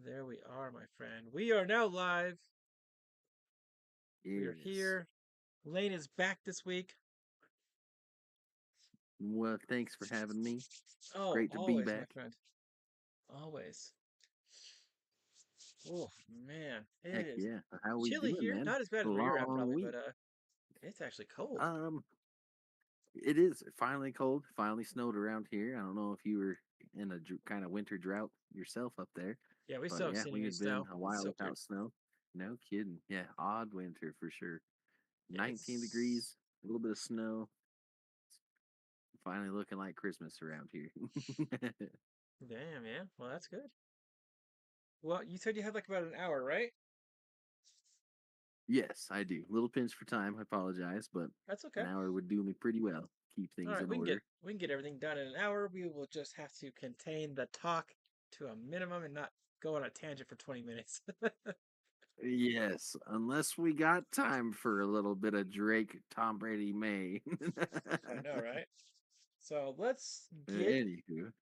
There we are, my friend. We are now live. We are Yes. here. Lane is back this week. Well, thanks for having me. It's Oh, great to be always, my back. friend. Always. Oh, man. It Heck is yeah. How we chilly doing, here. man? Not as bad as where you're at, Long probably, week. but it's actually cold. Um, it is finally cold. Finally snowed around here. I don't know if you were in a kind of winter drought yourself up there, Yeah, we but still haven't yeah, seen we any had been snow. a It's while so weird. without snow. No kidding. Yeah, odd winter for sure. 19 It's degrees, a little bit of snow. Finally looking like Christmas around here. damn, man. Well, that's good. Well, you said you had like about an hour, right? Yes, I do. Little pinch for time. I apologize, but That's an okay. hour would do me pretty well. Keep All things right, in order. we can get everything done in an hour. We will just have to contain the talk to a minimum and not go on a tangent for 20 minutes. Yes, unless we got time for a little bit of Drake, Tom Brady, May. I know, right? So let's get. Anywho,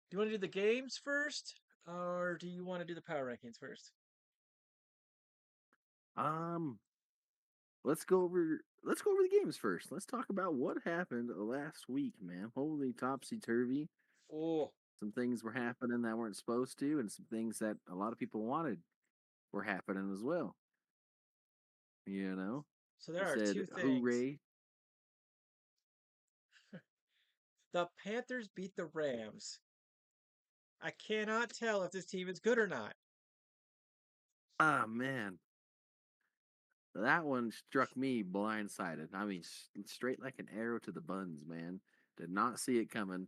Do you want to do the games first, or do you want to do the power rankings first? um, let's go over the games first. Let's talk about what happened last week, man. Holy topsy turvy! Oh, Some things were happening that weren't supposed to, and some things that a lot of people wanted were happening as well. You know, so there it are said two things. hooray. The Panthers beat the Rams. I cannot tell if this team is good or not. Ah, man, that one struck me blindsided. I mean, straight like an arrow to the buns, man. Did not see it coming.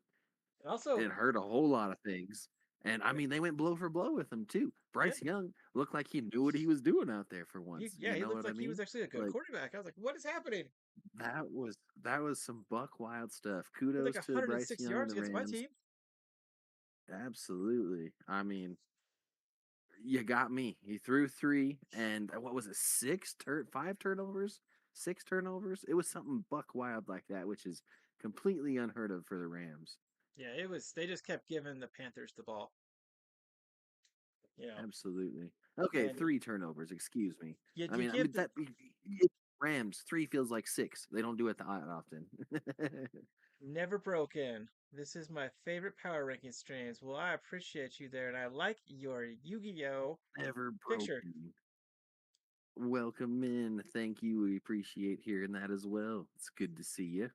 And also, It hurt a whole lot of things. And I yeah, mean, they went blow for blow with him too. yeah, Bryce Young looked like he knew what he was doing out there for once. yeah, You he know looked what I like he was mean? actually a good Like quarterback. I was like, what is happening? that was some buck wild stuff. He had like Kudos to Bryce 106 Young and yards the against my Rams. team. Absolutely. I mean, you got me. He threw three, and what was it? Five turnovers, six turnovers. It was something buck wild like that, which is completely unheard of for the Rams. Yeah, it was. They just kept giving the Panthers the ball, you know, Absolutely. Okay, and three turnovers. Excuse me. you I give mean the that it's Rams three feels like six. They don't do it that often. never broken. This is my favorite power ranking streams. Well, I appreciate you there, and I like your Yu-Gi-Oh Never picture. broken. Welcome in. Thank you. We appreciate hearing that as well. It's good to see you.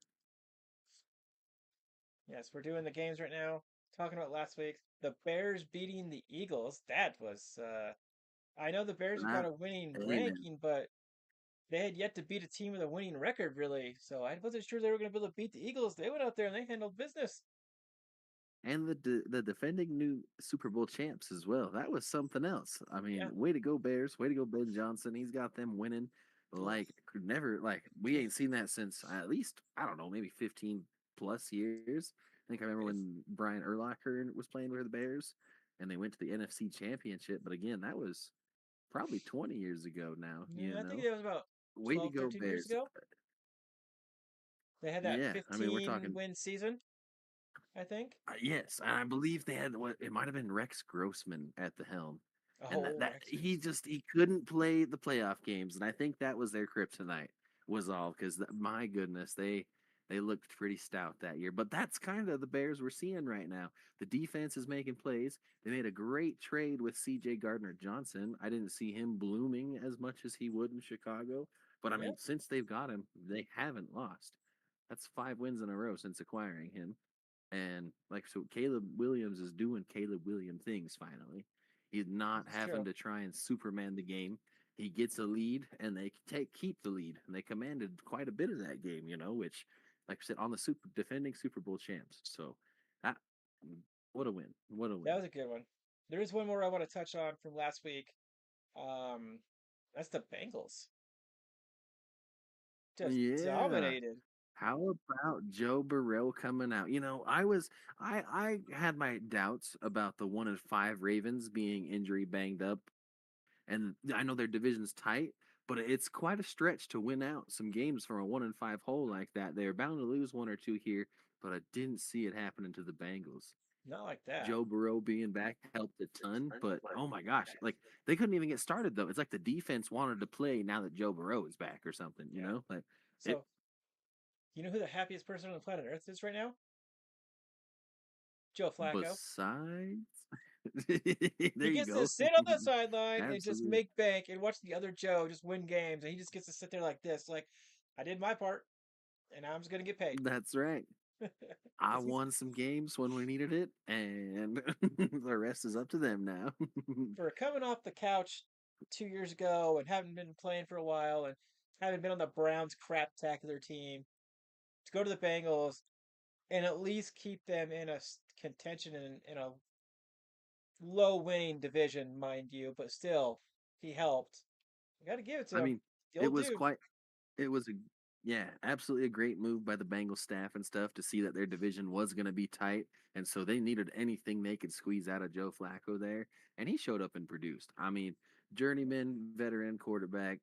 Yes, we're doing the games right now. Talking about last week, the Bears beating the Eagles. That was I know the Bears have got That, a winning amen. ranking, but they had yet to beat a team with a winning record, really. So I wasn't sure they were going to be able to beat the Eagles. They went out there and they handled business. And the defending new Super Bowl champs as well. That was something else. I Yeah. mean, way to go Bears, way to go Ben Johnson. He's got them winning Oof, like could never like we oof. ain't seen that since at least I don't know maybe 15 plus years. I think I remember It's when Brian Urlacher was playing for the Bears and they went to the NFC Championship. But again, that was probably 20 years ago now. yeah, I think it was about Way to 12, go 13 years Bears. ago. They had that Yeah, I mean we're 15 talking. win season, I think. Yes, and I believe they had what it might have been Rex Grossman at the helm, and that Oh, that Rex he Grossman. just he couldn't play the playoff games, and I think that was their kryptonite was all because my goodness they looked pretty stout that year. But that's kind of the Bears we're seeing right now. The defense is making plays. They made a great trade with C.J. Gardner Johnson. I didn't see him blooming as much as he would in Chicago, but I Yeah, mean since they've got him, they haven't lost. That's 5 wins in a row since acquiring him. And like so Caleb Williams is doing Caleb William things finally. He's this not is having true. to try and Superman the game. He gets a lead and they keep the lead. And they commanded quite a bit of that game, which like I said, on the defending Super Bowl champs. So that what a win. What a That win. was a good one. There is one more I want to touch on from last week. Um, that's the Bengals. Just Yeah. dominated. How about Joe Burrow coming out? I had my doubts about the 1-5 Ravens being injury banged up, and I know their division's tight, but it's quite a stretch to win out some games from a 1-5 hole like that. They're bound to lose one or two here. but I didn't see it happening to the Bengals. Not like that. Joe Burrow being back helped a ton, but oh my gosh, like they couldn't even get started though. It's like the defense wanted to play now that Joe Burrow is back or something, you Yeah. know? Like it So, you know who the happiest person on the planet Earth is right now? Joe Flacco. besides He there you gets to go. sit on the sideline and just Absolutely. make bank and watch the other Joe just win games, and he just gets to sit there like this, like, I did my part, and I'm just gonna get paid. That's right. I Because he's won some games when we needed it, and the rest is up to them now. for coming off the couch 2 years ago and haven't been playing for a while and haven't been on the Browns craptacular team to go to the Bengals and at least keep them in a contention in a low winning division, mind you, but still, he helped. You got to give it to I him. mean, The it old was dude. quite it was a yeah, absolutely a great move by the Bengals staff and stuff to see that their division was going to be tight, and so they needed anything they could squeeze out of Joe Flacco there, and he showed up and produced. I mean, journeyman veteran quarterback,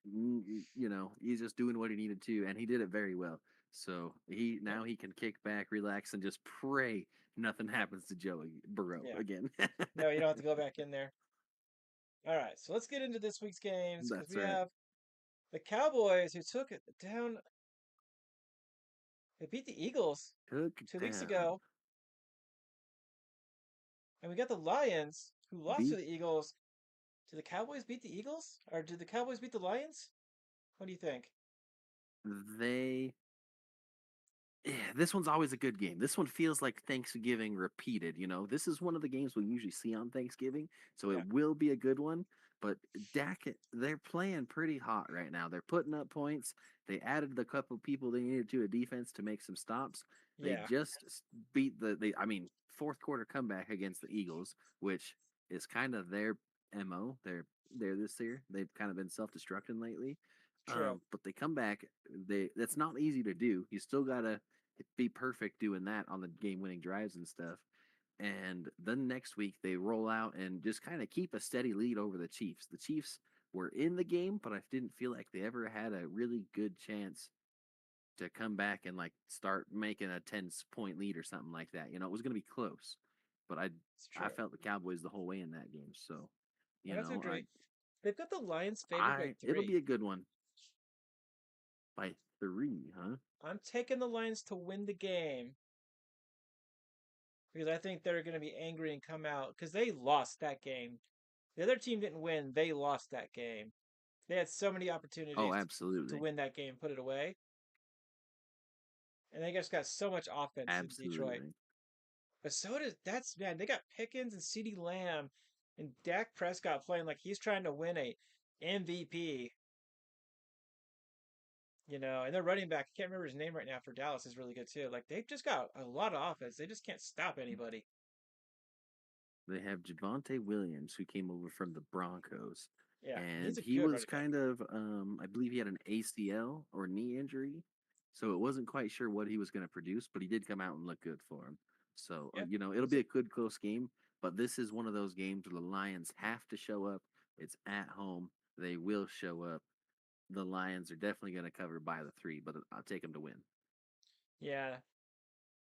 you know, he's just doing what he needed to, and he did it very well. So Yep. he can kick back, relax, and just pray nothing happens to Joe Burrow Yeah. again. No, you don't have to go back in there. All right, so let's get into this week's games because That's we right. have the Cowboys who took it down. They beat the Eagles Took 2 weeks down, ago, and we got the Lions who lost to beat the Eagles. Did the Cowboys beat the Eagles, or did the Cowboys beat the Lions? What do you think? they Yeah, this one's always a good game. This one feels like Thanksgiving repeated, you know. This is one of the games we usually see on Thanksgiving, so Yeah, it will be a good one. But Dak, they're playing pretty hot right now. They're putting up points. They added the couple people they needed to a defense to make some stops. They yeah, just beat I mean, fourth quarter comeback against the Eagles, which is kind of their MO. They're this year. They've kind of been self-destructing lately. true. But they come back. That's not easy to do. You still gotta be perfect doing that on the game winning drives and stuff. And then next week they roll out and just kind of keep a steady lead over the Chiefs. The Chiefs were in the game, but I didn't feel like they ever had a really good chance to come back and like start making a 10-point lead or something like that. You know, it was going to be close, but It's I true. felt the Cowboys the whole way in that game. So, you That's a know, great. They've got the Lions favored by I it'll be three. a good one by 3, huh? I'm taking the Lions to win the game because I think they're going to be angry and come out because they lost that game. The other team didn't win; they lost that game. They had so many Oh, opportunities to absolutely. win that game, put it away, and they just got so much offense in Detroit. Absolutely. But so does that's man. They got Pickens and CeeDee Lamb and Dak Prescott playing like he's trying to win a MVP. And their running back, I can't remember his name right now for Dallas, is really good too. Like they've just got a lot of offense. They just can't stop anybody. They have Javante Williams, who came over from the Broncos, Yeah, and he's and a he good was running back. kind of, I believe he had an ACL or knee injury, so it wasn't quite sure what he was going to produce, but he did come out and look good for him. So, Yeah, you know, it'll he's be a good close game, but this is one of those games where the Lions have to show up. It's at home. They will show up. The Lions are definitely going to cover by the 3, but I'll take them to win. yeah.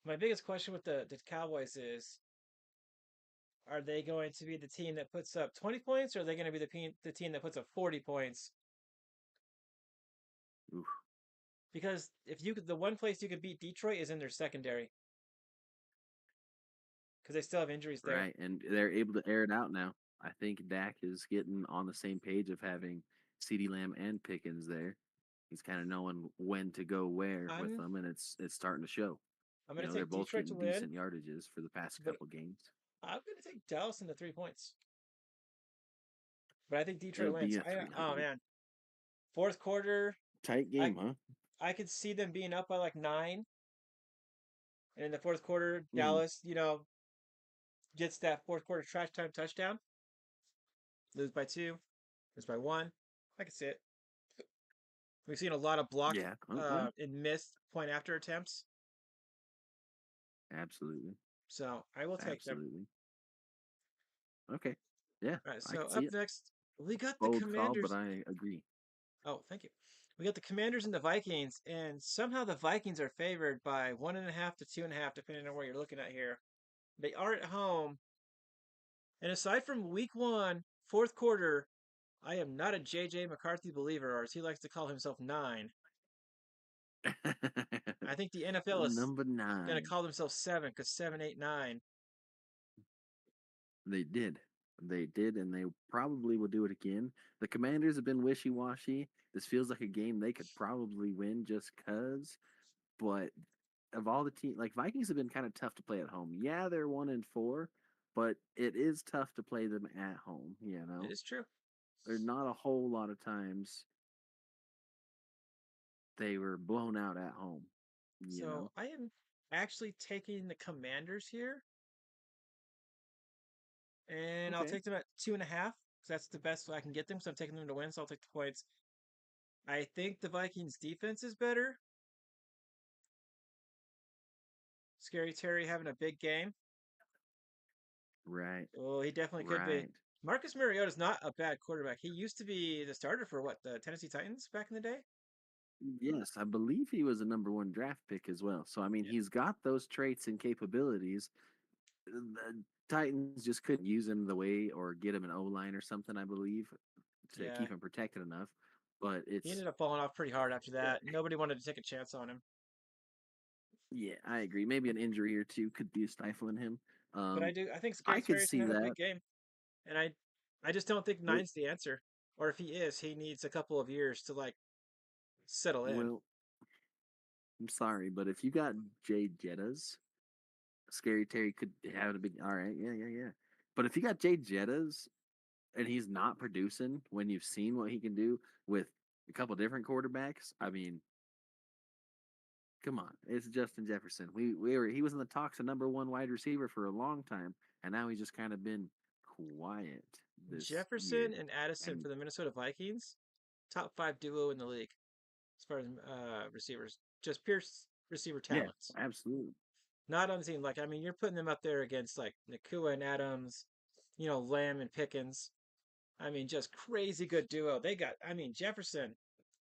My biggest question with the Cowboys is, are they going to be the team that puts up 20 points, or are they going to be the team that puts up 40 points? Oof, Because if you could, the one place you could beat Detroit is in their secondary because they still have injuries there. right, and they're able to air it out now. I think Dak is getting on the same page of having CeeDee Lamb and Pickens there. He's kind of knowing when to go where with I'm them, and it's starting to show. I'm You going to know, they're take both Detroit to getting win, decent yardages for the past but couple games. I'm going to take Dallas in the 3 points. But I think Detroit It'll be wins. a Oh 300 man, fourth quarter, tight I game, huh? I could see them being up by like 9, and in the fourth quarter, Mm, Dallas, gets that fourth quarter trash time touchdown, lose by 2, lose by 1. I can see it. We've seen a lot of blocked yeah, yeah, and missed point after attempts, absolutely, so I will take them. absolutely. Okay, yeah, All right, I so can see up it. next we got the Bold call, but Commanders. I agree. Oh, thank you. We got the Commanders and the Vikings, and somehow the Vikings are favored by 1.5 to 2.5, depending on where you're looking at here. They are at home, and aside from Week 1, fourth quarter, I am not a JJ McCarthy believer, or as he likes to call himself, nine. I think the NFL is Number gonna 9. call themselves seven because seven, eight, nine. They did. They did, and they probably will do it again. The Commanders have been wishy washy. This feels like a game they could probably win just because. But of all the teams, like Vikings have been kind of tough to play at home. Yeah, they're 1-4, but it is tough to play them at home. It is true. There's not a whole lot of times they were blown out at home. You So know. I am actually taking the Commanders here, and I'll Okay. take them at 2.5 because that's the best I can get them. So I'm taking them to win, so I'll take the points. I think the Vikings defense is better. Scary Terry having a big game. Right. Oh, he definitely could be. Right. Marcus Mariota is not a bad quarterback. He used to be the starter for what, the Tennessee Titans back in the day? Yes, I believe he was a number one draft pick as well. So I mean, Yeah. he's got those traits and capabilities. The Titans just couldn't use him the way or get him an O line or something. I believe to Yeah. keep him protected enough. But He it's ended up falling off pretty hard after that. Nobody wanted to take a chance on him. yeah, I agree. Maybe an injury or two could be stifling him. But Um, I think I Scary could Terry's gonna see have a big that. game. And I just don't think Well, nine's the answer. Or if he is, he needs a couple of years to like settle in. well, I'm sorry, but if you got Jay Jettas, Scary Terry could have a big. All right, yeah, yeah, yeah. But if you got Jay Jettas and he's not producing when you've seen what he can do with a couple different quarterbacks, I mean, come on, it's Justin Jefferson. He was in the talks of number one wide receiver for a long time, and now he's just kind of been quiet this year. Jefferson and Addison And for the Minnesota Vikings, top five duo in the league as far as receivers. Just pure receiver yeah, talents. absolutely. Not on the team. Like, I mean, you're putting them up there against like Nakua and Adams, Lamb and Pickens. I mean, just crazy good duo. They got, I mean, Jefferson,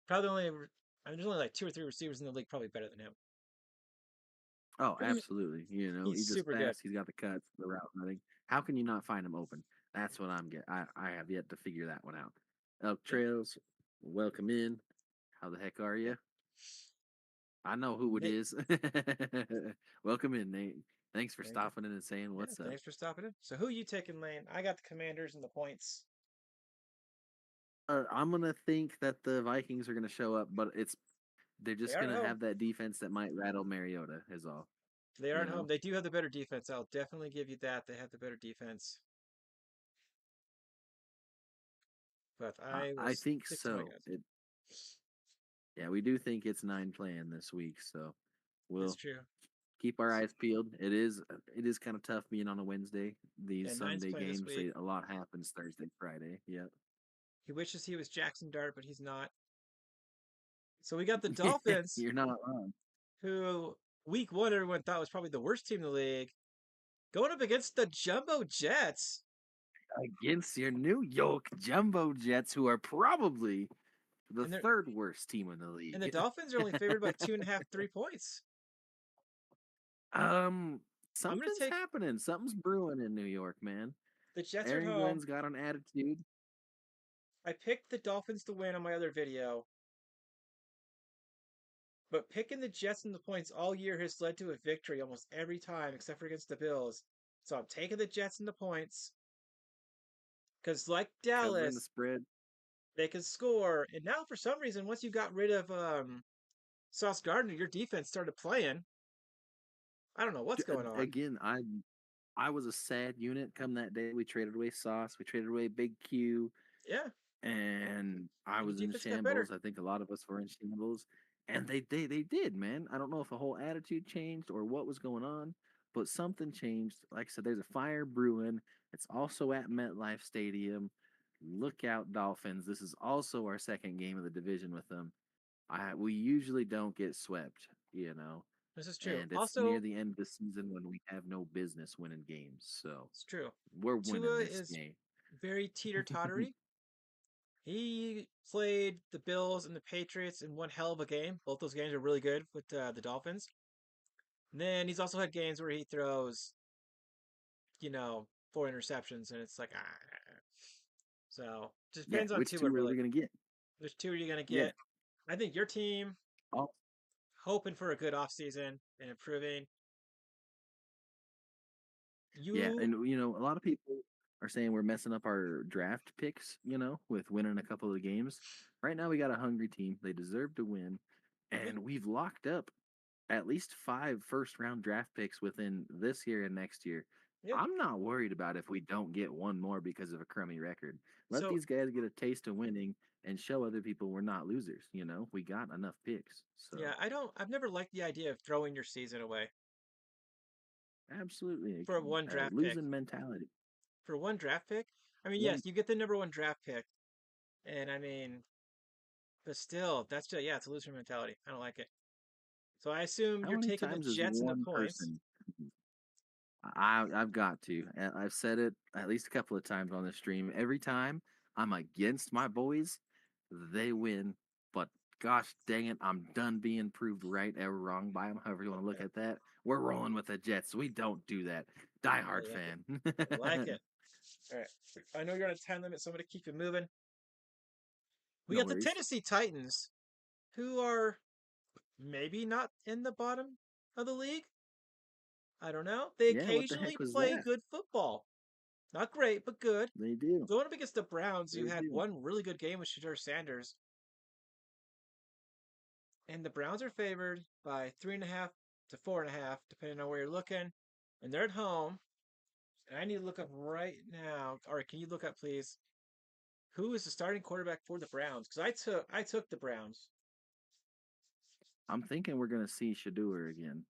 probably only, I mean, there's only like two or three receivers in the league probably better than him. Oh, absolutely. He's He's just super good. fast. He's got the cuts, the route running. How can you not find him open? That's what I'm getting. I have yet to figure that one out. Elk Yeah. Trails, welcome in. How the heck are Yeah. you? I know who it Nate, is. Welcome in, Nate. Thanks for there you go. stopping in and saying Yeah, what's up. thanks for stopping in. So who you taking, Lane? I got the Commanders and the points. I'm gonna think that the Vikings are gonna show up, but they're They just are at gonna home. have that defense that might rattle Mariota. Is all. They are You at home. know. They do have the better defense. I'll definitely give you that. They have the better defense. But I will I think stick to my so. guns. Yeah, we do think it's 9 playing this week, so That's we'll true. keep our eyes peeled. It is kind of tough being on a Wednesday. Yeah, These nine's Sunday playing this games, week. a lot happens Thursday, Friday. Yeah. He wishes he was Jackson Dart, but he's not. So we got the Dolphins, You're not wrong. who week one everyone thought was probably the worst team in the league, going up against the Jumbo Jets. Against your New York Jumbo Jets, who are probably the And they're third worst team in the and the league. Dolphins are only favored by 2.5, 3 points. um, I'm gonna Something's take happening. Something's brewing in New York, man. the Jets are at Aaron home. Glenn's got an attitude. I picked the Dolphins to win on my other video, but picking the Jets and the points all year has led to a victory almost every time, except for against the Bills. So I'm taking the Jets and the points because, like Covering the Dallas, spread. they can score. And now, for some reason, once you got rid of Sauce Gardner, your defense started playing. I don't know what's going on. Again, I was a sad unit come that day. We traded away Sauce. We traded away Big Q. Yeah, And I and your was in defense got better. shambles. I think a lot of us were in shambles, and they did, man. I don't know if a whole attitude changed or what was going on, but something changed. Like I said, there's a fire brewing. It's also at MetLife Stadium. Look out, Dolphins! This is also our second game of the division with them. We usually don't get swept, This is true. and it's near Also, the end of the season when we have no business winning games. So it's true. we're winning Tua this is game. very teeter tottery. He played the Bills and the Patriots in one hell of a game. Both those games are really good with the Dolphins. And then he's also had games where he throws, you know, 4 interceptions, and it's like, ah. So just Yeah, depends on which two, but two are we really. gonna get? There's two you're gonna Yeah. get. I think your team, Oh, hoping for a good offseason and improving. yeah, You, and a lot of people are saying we're messing up our draft picks, with winning a couple of games. Right now we got a hungry team. They deserve to win. yeah, And we've locked up at least 5 first round draft picks within this year and next year. yeah. I'm not worried about if we don't get one more because of a crummy record. Let So these guys get a taste of winning and show other people we're not losers. We got enough picks. yeah, So, I've never liked the idea of throwing your season away absolutely for one draft pick. losing mentality. For one draft pick, I mean, One yes, you get the number one draft pick, and I mean, but still, that's just yeah, it's a loser mentality. I don't like it. So I assume How you're many taking the times is Jets and the one points. person? I've got to. I've said it at least a couple of times on the stream. Every time I'm against my boys, they win. But gosh dang it, I'm done being proved right or wrong by them. However you want to look at that. We're rolling with the Jets. We don't do that. Die I hard like it. fan. I like it. All right. I know you're on a time limit, so I'm going to keep it moving. We No got the worries. Tennessee Titans, who are maybe not in the bottom of the league. I don't know. They Yeah, what the heck occasionally was play that? good football. Not great, but good. They do. Going up against the Browns, who They had do. one really good game with Shadur Sanders. And the Browns are favored by 3.5 to 4.5, depending on where you're looking. And they're at home. And I need to look up right now. All right, can you look up, please? Who is the starting quarterback for the Browns? Because I took the Browns. I'm thinking we're gonna see Shadur again.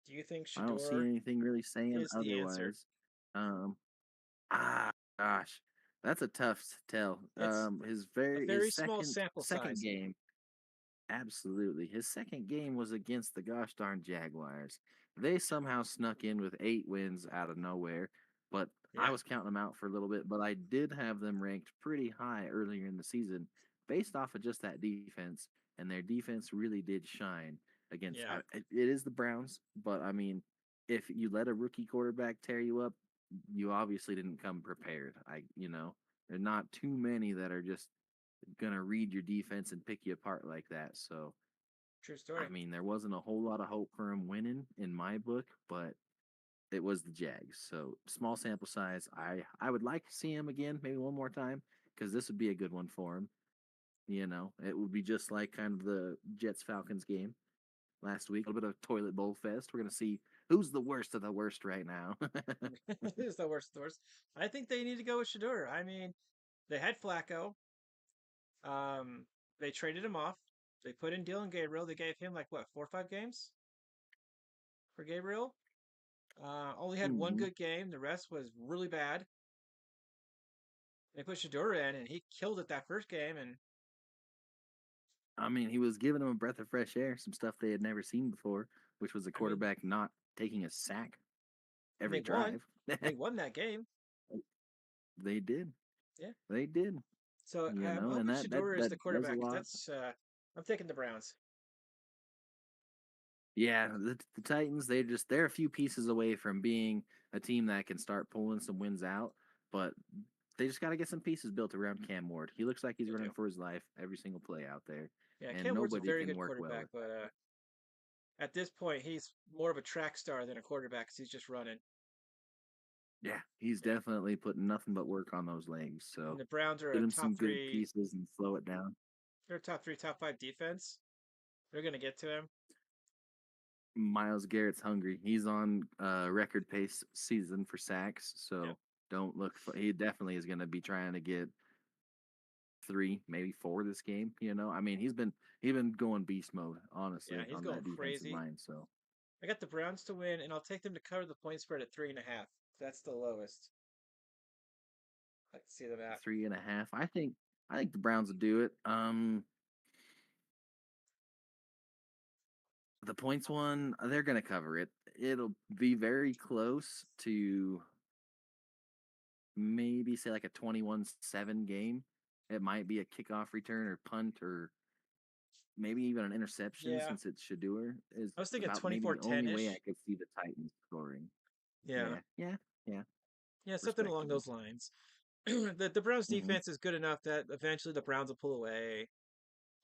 Do you think I don't see Shador anything really saying is the answer? otherwise. Um, Ah, gosh, that's a tough tell. It's His a very his very small second sample second size. game, absolutely. His second game was against the gosh darn Jaguars. They somehow snuck in with 8 wins out of nowhere, but I Yeah, was counting them out for a little bit. But I did have them ranked pretty high earlier in the season, based off of just that defense, and their defense really did shine against. yeah, It is the Browns, but I mean, if you let a rookie quarterback tear you up, you obviously didn't come prepared. There are not too many that are just gonna read your defense and pick you apart like that. So, true I story. mean, there wasn't a whole lot of hope for him winning in my book, but it was the Jags. So, small sample size. I would like to see him again, maybe one more time, because this would be a good one for him. It would be just like kind of the Jets Falcons game last week. A little bit of toilet bowl fest. We're gonna see who's the worst of the worst right now. It's the worst of the worst. I think they need to go with Shador. I mean, they had Flacco. Um, they traded him off. They put in Dylan Gabriel. They gave him like what 4 or 5 games for Gabriel. Only had one Mhm. good game. The rest was really bad. They put Shador in, and he killed it that first game. And I mean, he was giving them a breath of fresh air, some stuff they had never seen before, which was a I mean, quarterback not taking a sack and every they won. drive. They won that game. They did. Yeah. They did. So I'm And hoping that Shador is that the does a quarterback. lot. That's I'm taking the Browns. Yeah, the Titans, they're a few pieces away from being a team that can start pulling some wins out, but they just got to get some pieces built around Cam Ward. He looks like he's They running do. for his life every single play out there, Yeah, and Cam Ward's a nobody very can good work well quarterback, with but that. at this point, he's more of a track star than a quarterback because he's just running. Yeah, he's Yeah. definitely putting nothing but work on those legs. And So the Browns are get a him top some good three. pieces and slow it down. They're a top three, top five defense. They're gonna get to him. Miles Garrett's hungry. He's on record pace season for sacks, Yep. so don't look for. He definitely is going to be trying to get 3, maybe 4 this game. I mean, he's been going beast mode, Yeah, honestly, he's on going that defensive crazy. line. So I got the Browns to win, and I'll take them to cover the point spread at 3.5. That's the lowest. I can see them at. 3.5. I think the Browns will do it. The points one, they're going to cover it. It'll be very close to maybe say like a 21-7 game. It might be a kickoff return or punt or maybe even an interception Yeah. since it's Shador is I was thinking about maybe the only way I 24-10-ish. could see the Titans scoring. Yeah. Yeah, yeah, yeah, Yeah, something along respectable. those lines. The Browns Hmm. defense is good enough that eventually the Browns will pull away.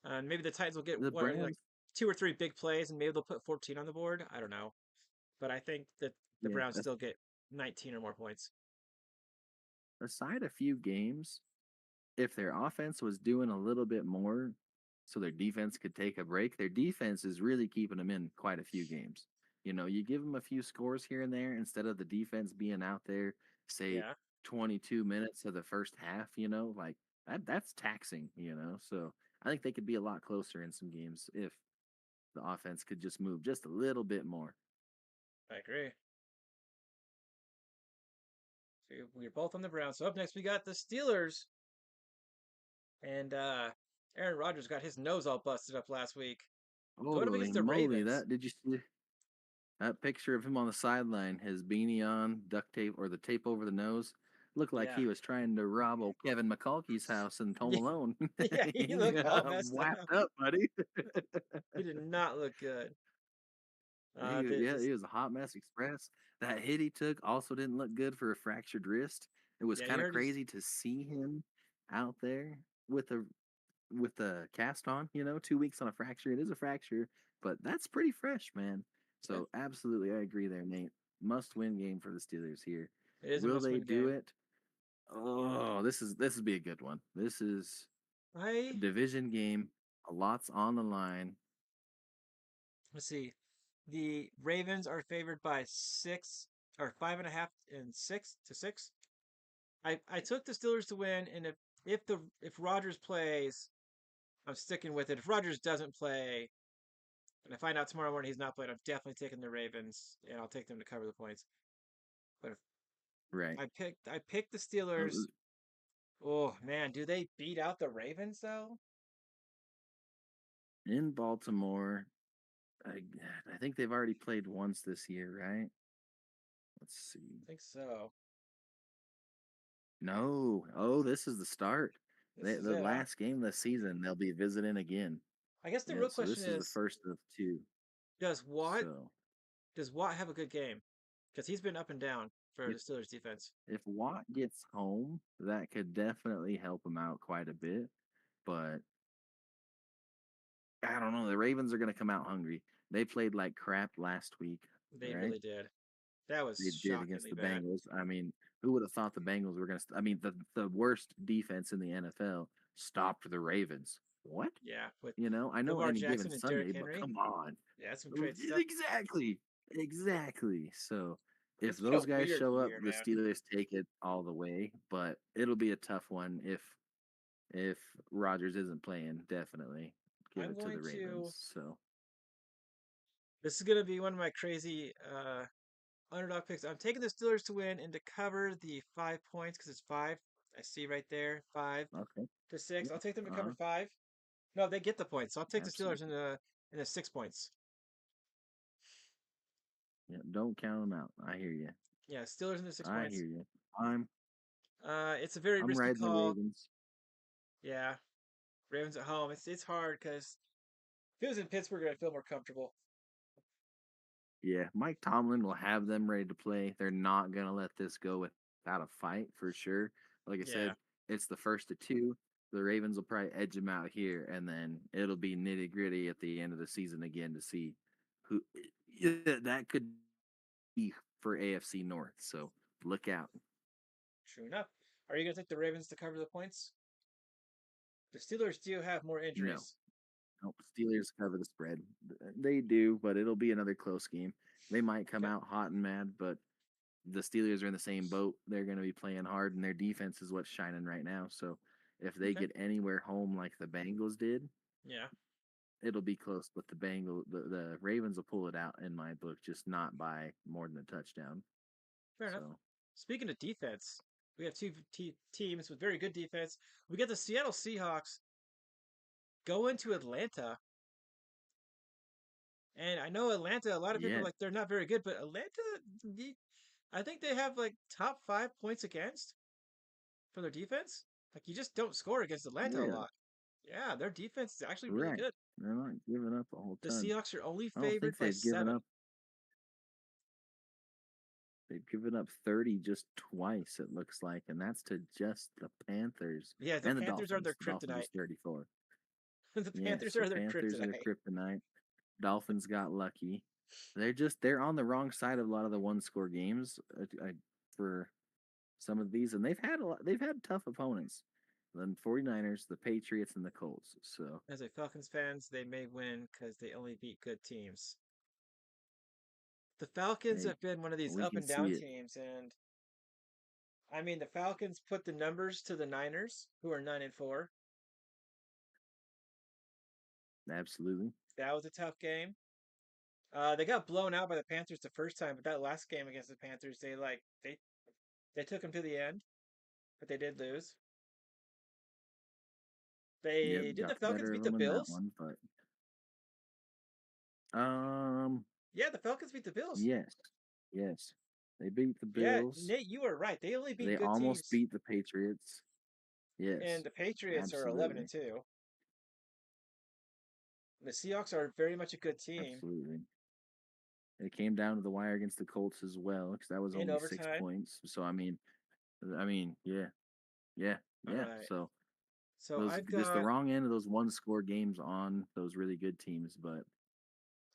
And maybe the Titans will get The what like Browns, 2 or 3 big plays and maybe they'll put 14 on the board. I don't know. But I think that the yeah, Browns still get 19 or more points. aside a few games, if their offense was doing a little bit more so their defense could take a break, their defense is really keeping them in quite a few games. You know, you give them a few scores here and there instead of the defense being out there, say, Yeah. 22 minutes of the first half, like that's taxing, So I think they could be a lot closer in some games if the offense could just move just a little bit more. I agree. So we're both on the Browns. So up next we got the Steelers. And Aaron Rodgers got his nose all busted up last week. Going up Holy against the moly, Ravens. that did you see that picture of him on the sideline, his beanie on, duct tape or the tape over the nose, looked like Yeah. he was trying to rob old Kevin McCulkey's house in Home Yeah, Alone. yeah, he He looked all got messed up. whacked up, buddy. He did not look good. Yeah, This, he was a hot mess express. That hit he took also didn't look good for a fractured wrist. It was yeah, kind you of heard his. crazy to see him out there with the cast on. 2 weeks on a fracture. It is a fracture, but that's pretty fresh, man. Yeah, So absolutely, I agree there, Nate. Must win game for the Steelers here. it is a Will they must-win do game. it? Oh, this is be a good one. This is a I division game. A lot's on the line. let's see. The Ravens are favored by 6 or 5.5 and 6 to 6. I took the Steelers to win, and if Rodgers plays, I'm sticking with it. If Rodgers doesn't play, and I find out tomorrow morning he's not playing, I'm definitely taking the Ravens, and I'll take them to cover the points. But if Right. I picked the Uh, Steelers. Oh man, do they beat out the Ravens though? In Baltimore, I I think they've already played once this year, right? Let's I see. think so. No. Oh, this is the start. This is The it, huh? last game of the season, they'll be visiting again. I guess the Yeah, real so question this is the is, first of two. does Watt So does Watt have a good game? Because he's been up and down for if the Steelers defense. if Watt gets home, that could definitely help him out quite a bit. But I don't know. The Ravens are going to come out hungry. They played like crap last week, They right? really did. That was They did against shockingly the bad. Bengals. I mean, who would have thought the Bengals were going to? I mean, the worst defense in the NFL stopped the Ravens. What? Yeah, with I know Lamar any given Jackson and Derrick Sunday, but Henry. come on. Yeah, that's some great stuff. Exactly. Exactly. So if It's been a those guys weird show up, year, the man. Steelers take it all the way, but it'll be a tough one if Rodgers isn't playing, definitely give I'm it to going the Ravens. to. So This is gonna be one of my crazy underdog picks. I'm taking the Steelers to win and to cover the 5 points because it's five. I see right there, five okay. to six. Yeah. I'll take them to cover Uh, 5. No, they get the points. So I'll take the Steelers absolutely. in the 6 points. Yeah, don't count them out. I hear you. Yeah, Steelers in the six I points. hear you. I'm It's a very I'm risky riding the call. Ravens. Yeah, Ravens at home. It's hard because if it was in Pittsburgh, I'd feel more comfortable. Yeah, Mike Tomlin will have them ready to play. They're not gonna let this go without a fight for sure. Like I Yeah, said, it's the first of two. The Ravens will probably edge them out here, and then it'll be nitty gritty at the end of the season again to see who. Yeah, that could be for AFC North. So look out. true enough. Are you gonna take the Ravens to cover the points? The Steelers do have more No, injuries. no, Steelers cover the spread. They do, but it'll be another close game. They might come Okay, out hot and mad, but the Steelers are in the same boat. They're going to be playing hard, and their defense is what's shining right now. So if they okay, get anywhere home like the Bengals did, yeah, it'll be close. But the Ravens will pull it out in my book, just not by more than a touchdown. fair enough. So Speaking of defense, we have two teams with very good defense. We got the Seattle Seahawks go into Atlanta, and I know Atlanta. A lot of people yeah, like they're not very good, but Atlanta, I think they have like top 5 points against. for their defense. Like you just don't score against Atlanta a Yeah, lot. Yeah, their defense is actually really right. good. They're not giving up a whole The ton. Seahawks are only I don't think favored by they've given 7. up. They've given up 30 just twice, it looks like, and that's to just the Panthers Yeah, the and the Panthers are their Dolphins. The Dolphins kryptonite. was 34. The Yes, Panthers the are their Panthers are the kryptonite. kryptonite. Dolphins got lucky. They're on the wrong side of a lot of the one score games for some of these, and they've had tough opponents. The 49ers, the Patriots, and the Colts. So As a Falcons fans, they may win because they only beat good teams. The Falcons hey, have been one of these we up can and down see it. teams, and I mean the Falcons put the numbers to the Niners, who are 9-4. Absolutely. That was a tough game. They got blown out by the Panthers the first time, but that last game against the Panthers, they took them to the end, but they did lose. Yep, They did the got the Falcons better of beat the them in that Bills? one, but um, Yeah, the Falcons beat the Bills. yes, yes, they beat the Yeah, Bills. Nate, you were right. They only beat They good almost teams, beat the Patriots. and Yes, the Patriots are 11 absolutely, and 2. The Seahawks are very much a good team absolutely. It came down to the wire against the Colts as well, because that was in only six overtime. points. So yeah, yeah, All yeah. right. So So those I've just the got wrong end of those one score games on those really good teams. But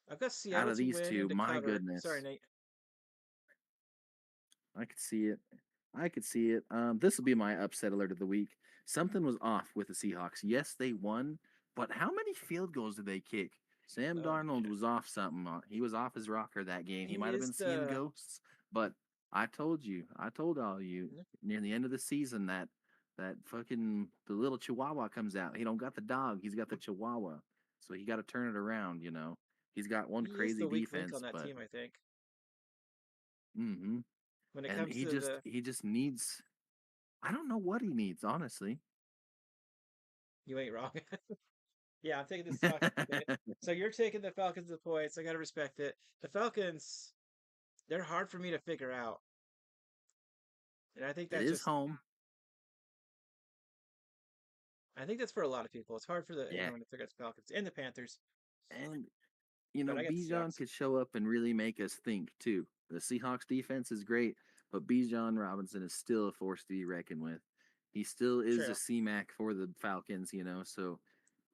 I've got out Seattle of to these win two, and to my cover. Sorry, goodness, Nate. I could see it. I could see it. This will be my upset alert of the week. Something was off with the Seahawks. Yes, they won, but how many field goals did they kick? Sam Oh Darnold man, was off something. He was off his rocker that game. He he might have is been seeing the ghosts, but I told all of you near the end of the season that fucking the little Chihuahua comes out. He don't got the dog. He's got the Chihuahua. So he got to turn it around. He's got one he is crazy the weak link on defense, that but team. I think hmm when it and comes to the he just needs. I don't know what he needs, honestly. you ain't wrong. Yeah, I'm taking the Seahawks to win. So you're taking the Falcons the points. I gotta respect it. The Falcons, they're hard for me to figure out, and I think It that's is just home. I think that's for a lot of people. It's hard for Yeah. anyone to figure out the Falcons and the Panthers, And but I got the Bijan Seahawks. could show up and really make us think too. The Seahawks defense is great, but Bijan Robinson is still a force to be reckoned with. He still is a True, C-Mac for the Falcons, so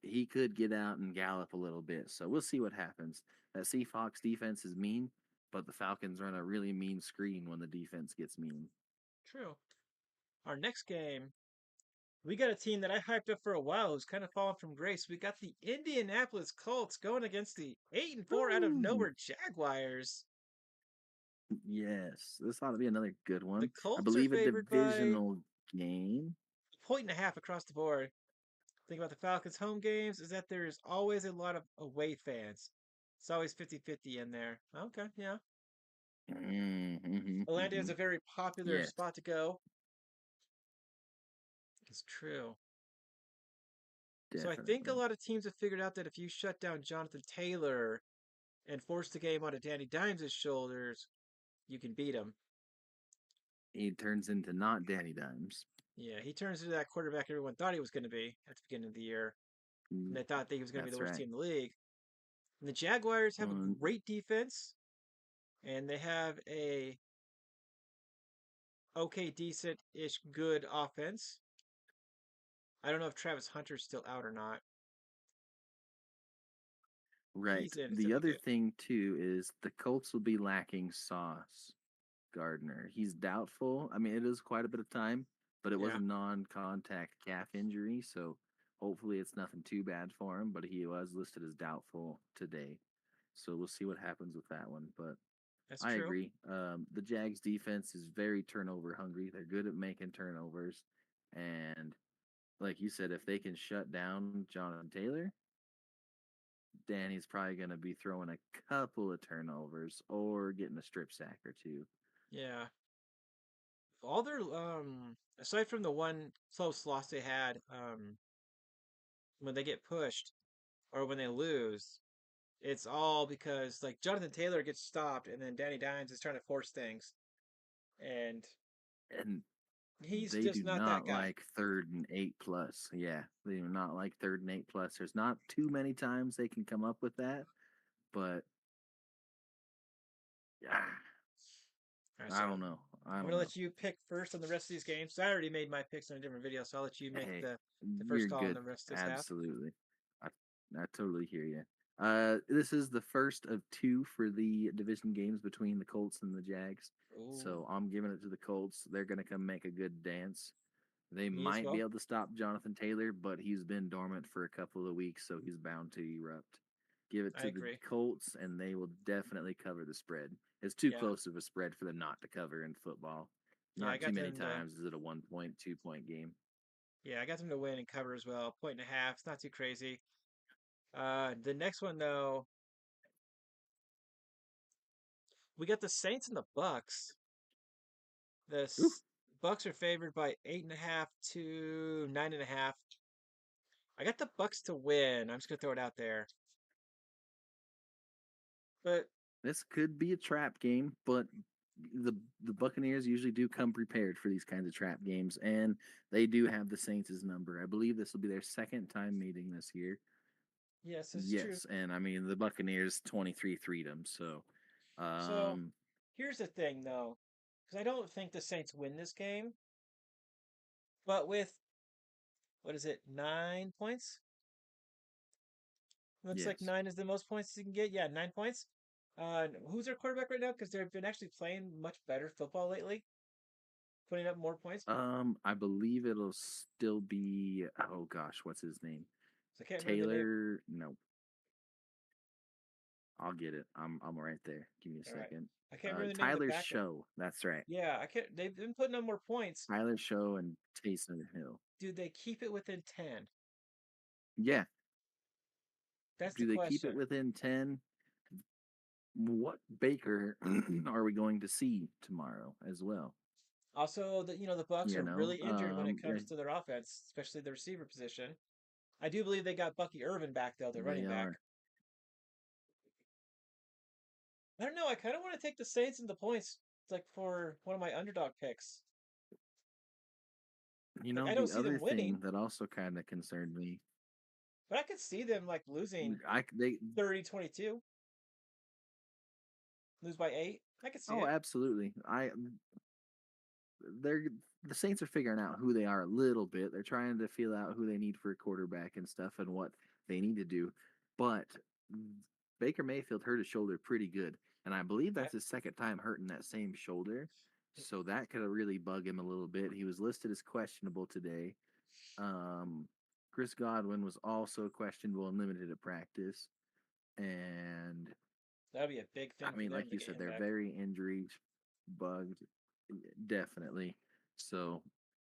he could get out and gallop a little bit. So we'll see what happens. That Seahawks defense is mean, but the Falcons run a really mean screen when the defense gets mean. true. Our next game, we got a team that I hyped up for a while who's kind of fallen from grace. We got the Indianapolis Colts going against the 8-4 out of Woo! nowhere Jaguars. Yes, this ought to be another good The one. I Colts are believe a favored by divisional game. a point and a half across the board. Thing about the Falcons home games is that there's always a lot of away fans. It's always 50-50 in there. Okay, yeah. Atlanta is Mm-hmm. a very popular Yes, spot to go. It's true. So I think a definitely. lot of teams have figured out that if you shut down Jonathan Taylor and force the game onto Danny Dimes' shoulders, you can beat him. He turns into not Danny Dimes. Yeah, he turns into that quarterback everyone thought he was going to be at the beginning of the year. And Mm, they thought that he was going to be the that's worst right. team in the league. And the Jaguars have a Um, great defense, and they have a okay, decent-ish, good offense. I don't know if Travis Hunter's still out or not. If right. he's in, it's The gonna be other good. thing too is the Colts will be lacking Sauce Gardner. He's doubtful. I mean, it is quite a bit of time, but it was Yeah, a non-contact calf injury, so hopefully it's nothing too bad for him. But he was listed as doubtful today, so we'll see what happens with that one. But that's I true. agree. The Jags defense is very turnover hungry. They're good at making turnovers, and like you said, if they can shut down Jonathan Taylor, Danny's probably going to be throwing a couple of turnovers or getting a strip sack or two. Yeah. All their aside from the one close loss they had, when they get pushed or when they lose, it's all because like Jonathan Taylor gets stopped and then Danny Dimes is trying to force things. And And He's They just do not that not guy. like 3rd and 8 plus. Yeah, they do not like 3rd and 8 plus. There's not too many times they can come up with that, but yeah, All right, I so don't know. I I'm don't gonna know. let you pick first on the rest of these games. So I already made my picks in a different video, so I'll let you make Hey, the first you're call on good. the rest of this half. Absolutely. I I totally hear you. This is the first of two for the division games between the Colts and the Jags. Ooh, So I'm giving it to the Colts. They're gonna come make a good dance. They me as might be well. able to stop Jonathan Taylor, but he's been dormant for a couple of weeks, so he's bound to erupt. Give it I to the agree. Colts, and they will definitely cover the spread. It's too Yeah, close of a spread for them not to cover in football. yeah, I Not too got many them to. times is it a 1 point, 2 point game. Yeah, I got them to win and cover as well. Point and a half. It's not too crazy. The next one though, we got the Saints and the Bucks. The Ooh, Bucks are favored by 8.5 to 9.5. I got the Bucks to win. I'm just gonna throw it out there. But this could be a trap game, but the the Buccaneers usually do come prepared for these kinds of trap games, and they do have the Saints' number. I believe this will be their second time meeting this year. yes, this is true. Yes, and I mean the Buccaneers 23 freedom, so So um here's the thing though, because I don't think the Saints win this game, but with what is it, 9 points? Looks like yes. nine is the most points you can get. Yeah, 9 points. Who's their quarterback right now? Because they've been actually playing much better football lately, putting up more points. I believe it'll still be, oh gosh, what's his name? So I can't remember the name. Taylor, no, I'll get it. I'm right there. Give me a All right, second. I can't remember the name of the Tyler backup. Show. That's right. Yeah, I can't. They've been putting up more points. Tyler Show and Taysom Hill. Do they keep it within 10? Yeah. That's the Do they keep it question. within 10? What Baker are we going to see tomorrow as well? Also, the Bucks You are know, really injured when it yeah, comes to their offense, especially the receiver position. I do believe they got Bucky Irvin back though, the they running back. are. I don't know. I kind of want to take the Saints and the points, like for one of my underdog picks. You Like know, I don't the see other them thing winning, that also kind of concerned me, but I could see them like losing they 30-22, lose by 8. I could see oh, it. absolutely. They're the Saints are figuring out who they are a little bit. They're trying to feel out who they need for a quarterback and stuff and what they need to do. But Baker Mayfield hurt his shoulder pretty good, and I believe I, that's his second time hurting that same shoulder. So that could really bug him a little bit. He was listed as questionable today. Um, Chris Godwin was also questionable and limited at practice. And that'd be a big I thing for mean, them like to you get said, him they're back. very injury bugged, definitely. So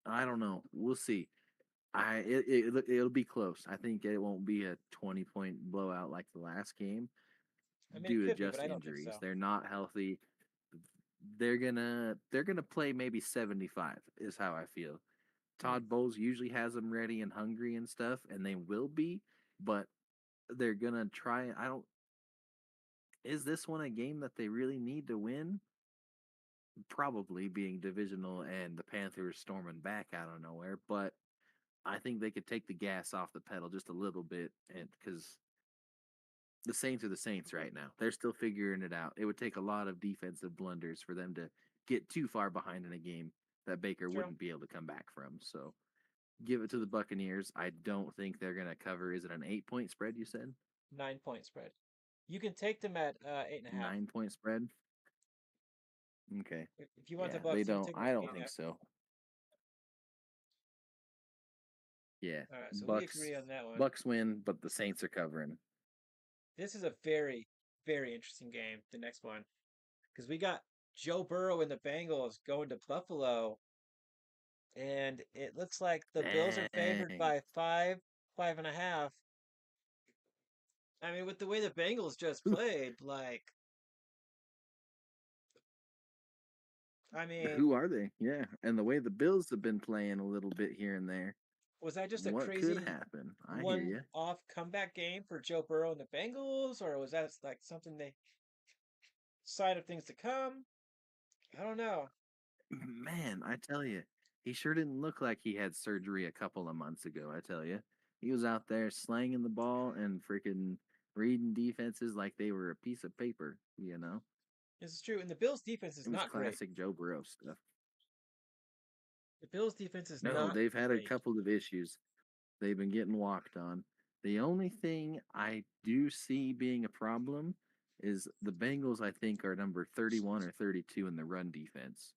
I don't know. We'll see. It'll be close. I think it won't be a 20-point blowout like the last game I mean, it due to could be, but just I don't think injuries. so. They're not healthy. They're gonna play maybe 75 is how I feel. Hmm. Todd Bowles usually has them ready and hungry and stuff, and they will be, but they're gonna try. I don't. Is this one a game that they really need to win? Probably being divisional and the Panthers storming back out of nowhere, but I think they could take the gas off the pedal just a little bit, and because the Saints are the Saints right now, they're still figuring it out. It would take a lot of defensive blunders for them to get too far behind in a game that Baker True. wouldn't be able to come back from. So give it to the Buccaneers. I don't think they're gonna cover. Is it an 8 point spread? You said 9 point spread. You can take them at 8.5. 9 point spread. Okay, If you want the yeah, they Bucks, you can don't. take them I at don't eight and a think half. so. Yeah, All right, so we Bucks agree on that one. Bucks win, but the Saints are covering. This is a very, very interesting game. The next one, because we got Joe Burrow and the Bengals going to Buffalo, and it looks like the Bills are favored Dang. by 5, 5.5. I mean, with the way the Bengals just played, like, I mean, Who are they? Yeah, and the way the Bills have been playing a little bit here and there, was that just a what could crazy happen? I hear you. one-off comeback game for Joe Burrow and the Bengals, or was that like something they sign of things to come? I don't know. Man, I tell you, he sure didn't look like he had surgery a couple of months ago, I tell you. He was out there slanging the ball and freaking reading defenses like they were a piece of paper, you know? This is true. And the Bills' defense is It was not great. classic Joe Burrow stuff. The Bills' defense is No, not they've had a great. couple of issues. They've been getting walked on. The only thing I do see being a problem is the Bengals, I think, are number 31 or 32 in the run defense.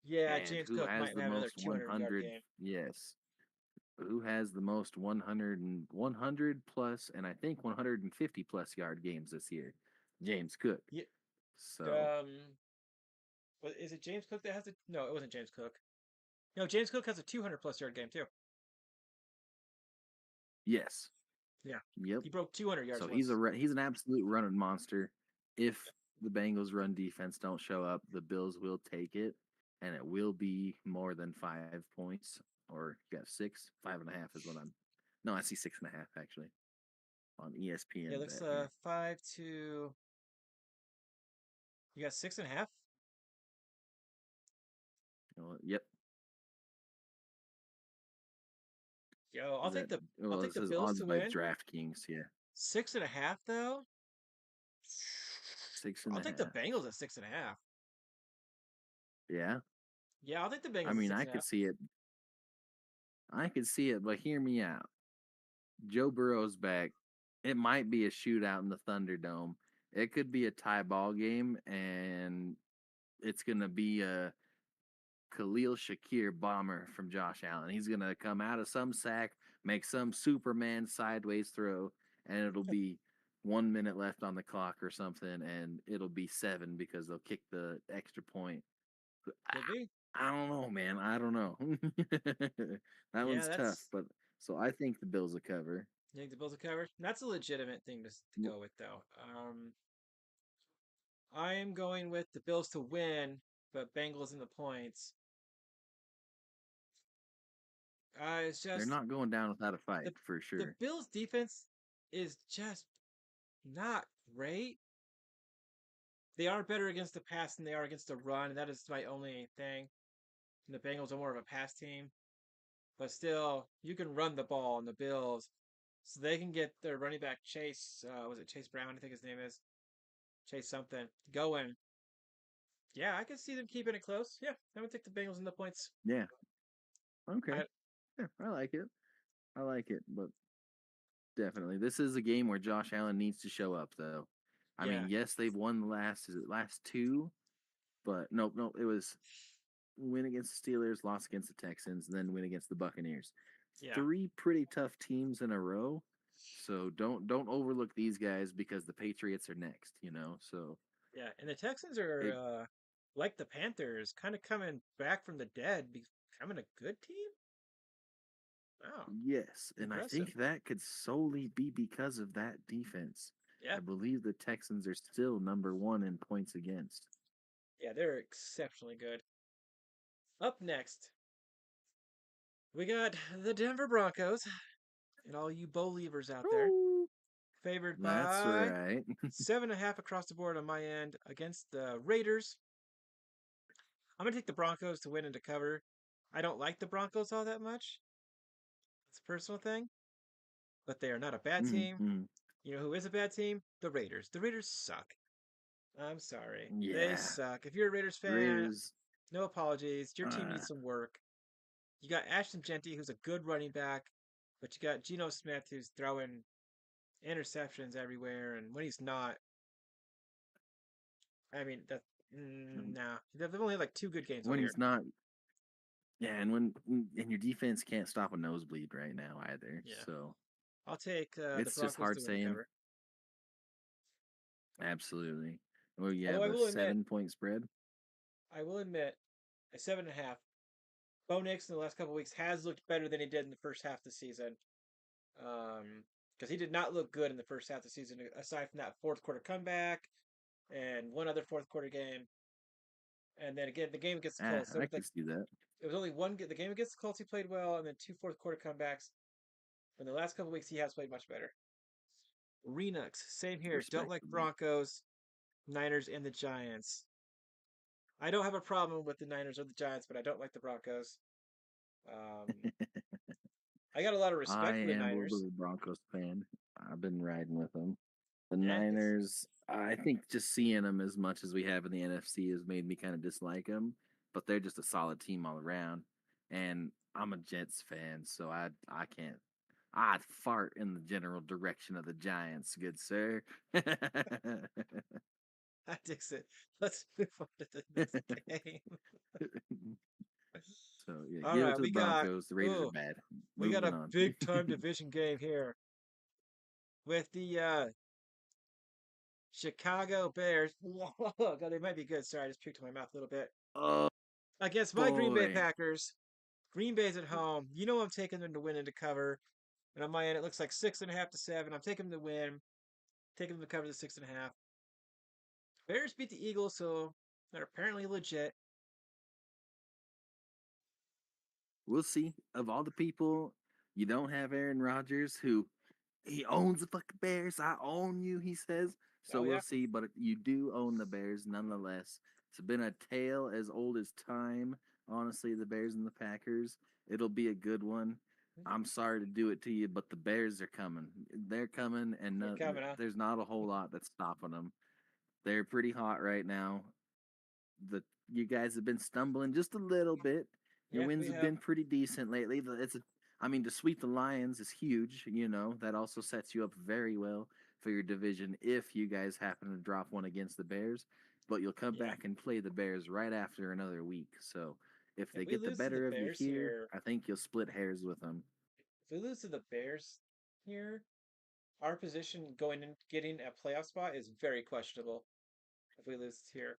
Yeah, And James who Cook has might the have another most 200-yard 100? game. Yes. Who has the most 100 and 100 plus and I think 150 plus yard games this year? James Cook. Yeah, So, is it James Cook that has it? No, it wasn't James Cook. No, James Cook has a 200-plus-yard game too. yes. Yeah, Yep. he broke 200 yards So he's once. he's an absolute running monster. If the Bengals run defense don't show up, the Bills will take it, and it will be more than 5 points. Or you got 6, 5.5 is what I'm. No, I see 6.5 actually on Yeah, it ESPN looks bet here. 5 to. You got 6.5. Yep. Yo, Is that I'll well? take It the says Bills odds to by win. DraftKings. Yeah, 6.5 though. six and I'll a take the half. Bengals at 6.5. Yeah, Yeah, I'll take the I Bengals at mean, six I and a could half. see it. I could see it, but hear me out. Joe Burrow's back. It might be a shootout in the Thunderdome. It could be a tie ball game, and it's gonna be a Khalil Shakir bomber from Josh Allen. He's gonna come out of some sack, make some Superman sideways throw, and it'll be 1 minute left on the clock or something, and it'll be 7 because they'll kick the extra point. Could be. I don't know, man. I don't know. That Yeah, one's tough, that's. but so I think the Bills will cover. You think the Bills will cover? That's a legitimate thing to W- go with, though. I am going with the Bills to win, but Bengals in the points. It's They're just not going down without a fight the for the sure. Bills defense is just not great. They are better against the pass than they are against the run, and that is my only thing. And the Bengals are more of a pass team, but still, you can run the ball on the Bills, so they can get their running back Chase. Was it Chase Brown? I think his name is Chase something going. Yeah, I can see them keeping it close. Yeah, I'm gonna take the Bengals in the points. Yeah. Okay. I Yeah, I like it. I like it, but definitely this is a game where Josh Allen needs to show up, though. I mean, yeah, yes, they've won the last two, but nope, nope. It was win against the Steelers, loss against the Texans, and then win against the Buccaneers. yeah, 3 pretty tough teams in a row. So don't overlook these guys because the Patriots are next. So yeah. And the Texans are it like the Panthers, kind of coming back from the dead, becoming a good team. Wow, yes, and I impressive. think that could solely be because of that defense. Yeah, I believe the Texans are still number 1 in points against. yeah, they're exceptionally good. Up next, we got the Denver Broncos and all you Believers out there, Woo! favored That's by right. 7.5 across the board on my end against the Raiders. I'm gonna take the Broncos to win and to cover. I don't like the Broncos all that much. It's a personal thing, but they are not a bad team. Mm-hmm. You know who is a bad team? The Raiders. The Raiders suck. I'm sorry. They Yeah, suck. If you're a Raiders fan, Raiders. no apologies. Your team Uh, needs some work. You got Ashton Genty, who's a good running back, but you got Geno Smith, who's throwing interceptions everywhere. And when he's not, I mean, nah. They've only had like 2 good games all when year. he's not, yeah, and your defense can't stop a nosebleed right now either. Yeah. So I'll take the it's just Broncos hard to win and saying. cover. Absolutely. Well, you Although have a 7 point spread. I will admit, a 7.5. Bo Nix in the last couple of weeks has looked better than he did in the first half of the season. Because he did not look good in the first half of the season, aside from that fourth quarter comeback and one other fourth quarter game. And then again, the game against the Colts. There I was can like see that. it was only one. The game against the Colts he played well, and then 2 fourth quarter comebacks. But in the last couple of weeks, he has played much better. Renux, same here. Don't like Respectable. Broncos, Niners, and the Giants. I don't have a problem with the Niners or the Giants, but I don't like the Broncos. Um, I got a lot of I respect for the am a little bit Niners. of a Broncos fan. I've been riding with them. The Yeah, because Niners, I think just seeing them as much as we have in the NFC has made me kind of dislike them, but they're just a solid team all around. And I'm a Jets fan, so I can't. I'd fart in the general direction of the Giants, good sir. I Dixon. Let's move on to the next game. So yeah, All give it right, to the Broncos. The Raiders are ooh, bad. we got Moving a on. big time division game here with the Chicago Bears. Whoa, God, they might be good. Sorry, I just puked in my mouth a little bit. Oh Against my Green Bay boy. Packers. Green Bay's at home. You know I'm taking them to win and to cover. And on my end, it looks like 6.5 to 7. I'm taking them to win. Taking them to cover the 6.5. Bears beat the Eagles, so they're apparently legit. We'll see. Of all the people, you don't have Aaron Rodgers, who he owns the fucking Bears. I own you, he says. So Oh we'll yeah, see. But you do own the Bears nonetheless. It's been a tale as old as time. Honestly, the Bears and the Packers. It'll be a good one. I'm sorry to do it to you, but the Bears are coming. They're coming, and they're coming, huh? there's not a whole lot that's stopping them. They're pretty hot right now. The You guys have been stumbling just a little bit. Your Yeah, wins we have have. been pretty decent lately. I mean, to sweep the Lions is huge. That also sets you up very well for your division if you guys happen to drop one against the Bears. But you'll come Yeah, back and play the Bears right after another week. So if if they we get the lose to the better of you Bears here, here, I think you'll split hairs with them. if we lose to the Bears here, our position going in getting a playoff spot is very questionable. If we lose here,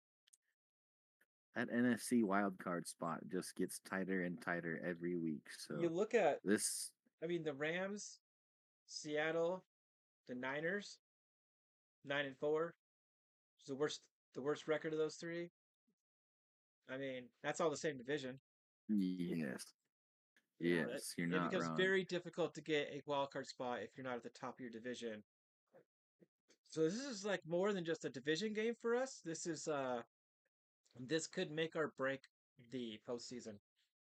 That NFC wild card spot just gets tighter and tighter every week. you So look at, this, I mean, the Rams, Seattle, the Niners, 9-4, is the worst record of those three. I mean, that's all the same division. yes, You know, that yes, you're it not becomes wrong. very difficult to get a wild card spot if you're not at the top of your division. So this is like more than just a division game for us. This could make or break the postseason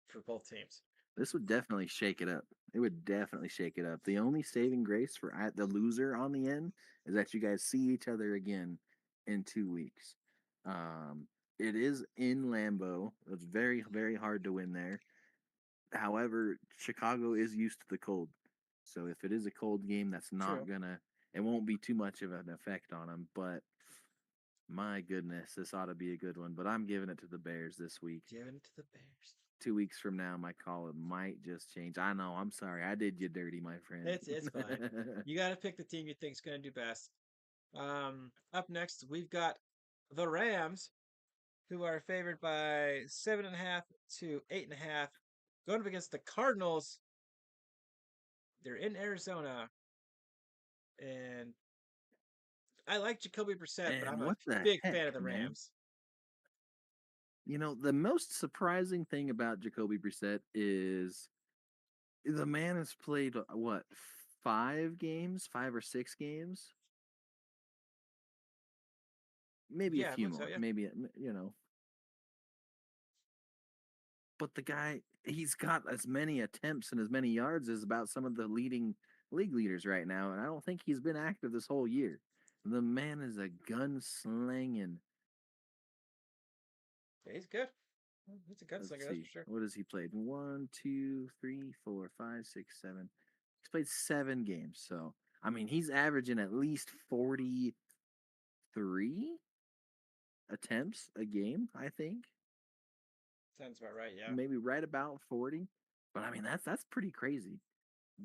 for both teams. This would definitely shake it up. It would definitely shake it up. The only saving grace for the loser on the end is that you guys see each other again in 2 weeks. Um, it is in Lambeau. It's very, very hard to win there. However, Chicago is used to the cold. So if it is a cold game, that's not True. gonna, it won't be too much of an effect on them. But my goodness, this ought to be a good one. But I'm giving it to the Bears this week. Giving it to the Bears. 2 weeks from now, my call it might just change. I know. I'm sorry. I did you dirty, my friend. It's fine. You got to pick the team you think's going to do best. Up next, we've got the Rams, who are favored by 7.5 to 8.5, going up against the Cardinals. They're in Arizona, and I like Jacoby Brissett, but I'm And a what the big heck, fan of the man? Rams. The most surprising thing about Jacoby Brissett is the man has played what, 5 games, 5 or 6 games, maybe a Yeah, I few believe so. more, Yeah, maybe But the guy, he's got as many attempts and as many yards as about some of the leading league leaders right now, and I don't think he's been active this whole year. The man is a gunslinging. yeah, he's good. He's a Let's gunslinger, that's for see. sure. What has he played? 1, 2, 3, 4, 5, 6, 7. He's played 7 games. So, I mean, he's averaging at least 43 attempts a game, I think. Sounds about right. Yeah. Maybe right about 40. But I mean, that's pretty crazy.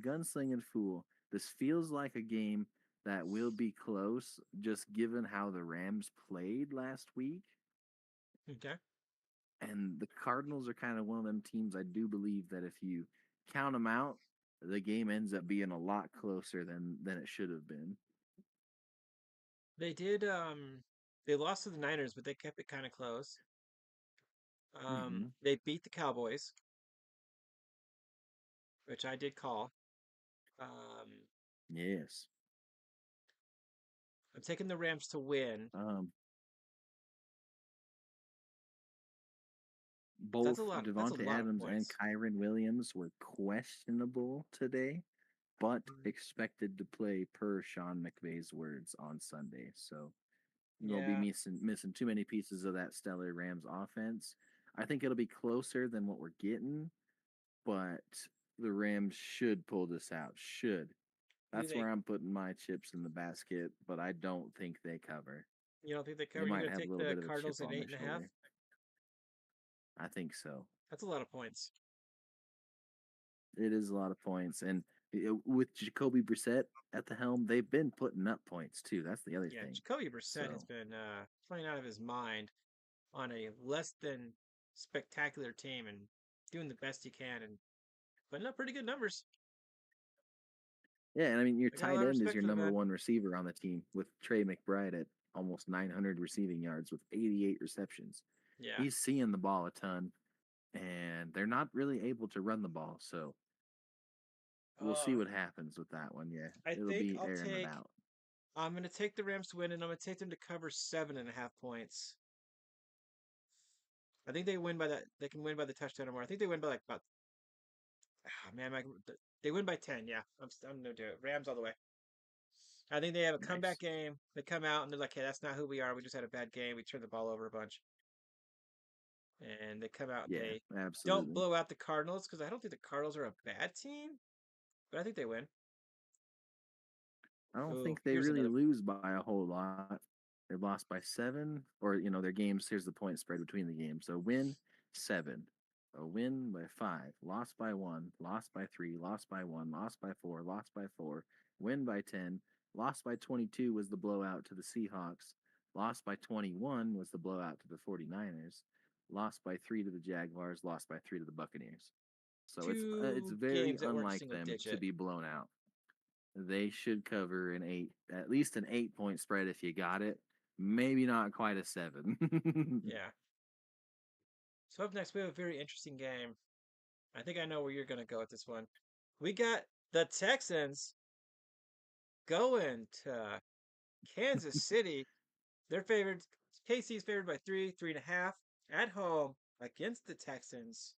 Gunslinging fool. This feels like a game that will be close, just given how the Rams played last week. Okay. And the Cardinals are kind of one of them teams I do believe that if you count them out, the game ends up being a lot closer than it should have been. They did. They lost to the Niners, but they kept it kind of close. Hmm. They beat the Cowboys, which I did call. Um, Yes. I'm taking the Rams to win. Um. Both That's a Devonte lot of Adams and points. Kyron Williams were questionable today, but Mm. expected to play per Sean McVay's words on Sunday. So you won't be Yeah, missing too many pieces of that stellar Rams offense. I think it'll be closer than what we're getting, but the Rams should pull this out. Should. you That's think where I'm putting my chips in the basket, but I don't think they cover. you don't think they They cover? You're might gonna have a take little the bit of a chip Cardinals at on eight their and a half? shoulder. I think so. That's a lot of points. It is a lot of points, and with Jacoby Brissett at the helm, they've been putting up points too. That's the other Yeah, thing. Jacoby Brissett has So been playing out of his mind on a less than spectacular team and doing the best he can and putting up pretty good numbers. yeah, and I mean your I got a tight lot of end is respect your for the number man. one receiver on the team with Trey McBride at almost 900 receiving yards with 88 receptions. Yeah. He's seeing the ball a ton, and they're not really able to run the ball. So we'll see Uh, what happens with that one. Yeah, I it'll think be airing it out. I'm gonna take the Rams to win and I'm gonna take them to cover 7.5 points. I think they win by that. They can win by the touchdown or more. I think they win by like about. Man, they win by 10. Yeah, I'm gonna do it. Rams all the way. I think they have a comeback Nice. game. They come out and they're like, "Hey, that's not who we are. We just had a bad game. We turned the ball over a bunch." And they come out. Yeah, They don't absolutely. blow out the Cardinals because I don't think the Cardinals are a bad team, but I think they win. I don't Ooh, think they here's really another. lose by a whole lot. They lost by 7, or their games. Here's the point spread between the games. So win 7, a win by 5, lost by 1, lost by 3, lost by 1, lost by 4, lost by 4, win by 10, lost by 22 was the blowout to the Seahawks, lost by 21 was the blowout to the 49ers, lost by 3 to the Jaguars, lost by 3 to the Buccaneers. So it's Two very games that weren't unlike single them to digit. be blown out. They should cover at least an 8 point spread if you got it. Maybe not quite a 7. Yeah. So up next, we have a very interesting game. I think I know where you're gonna go with this one. We got the Texans going to Kansas City. They're favored. KC's favored by 3.5 at home against the Texans.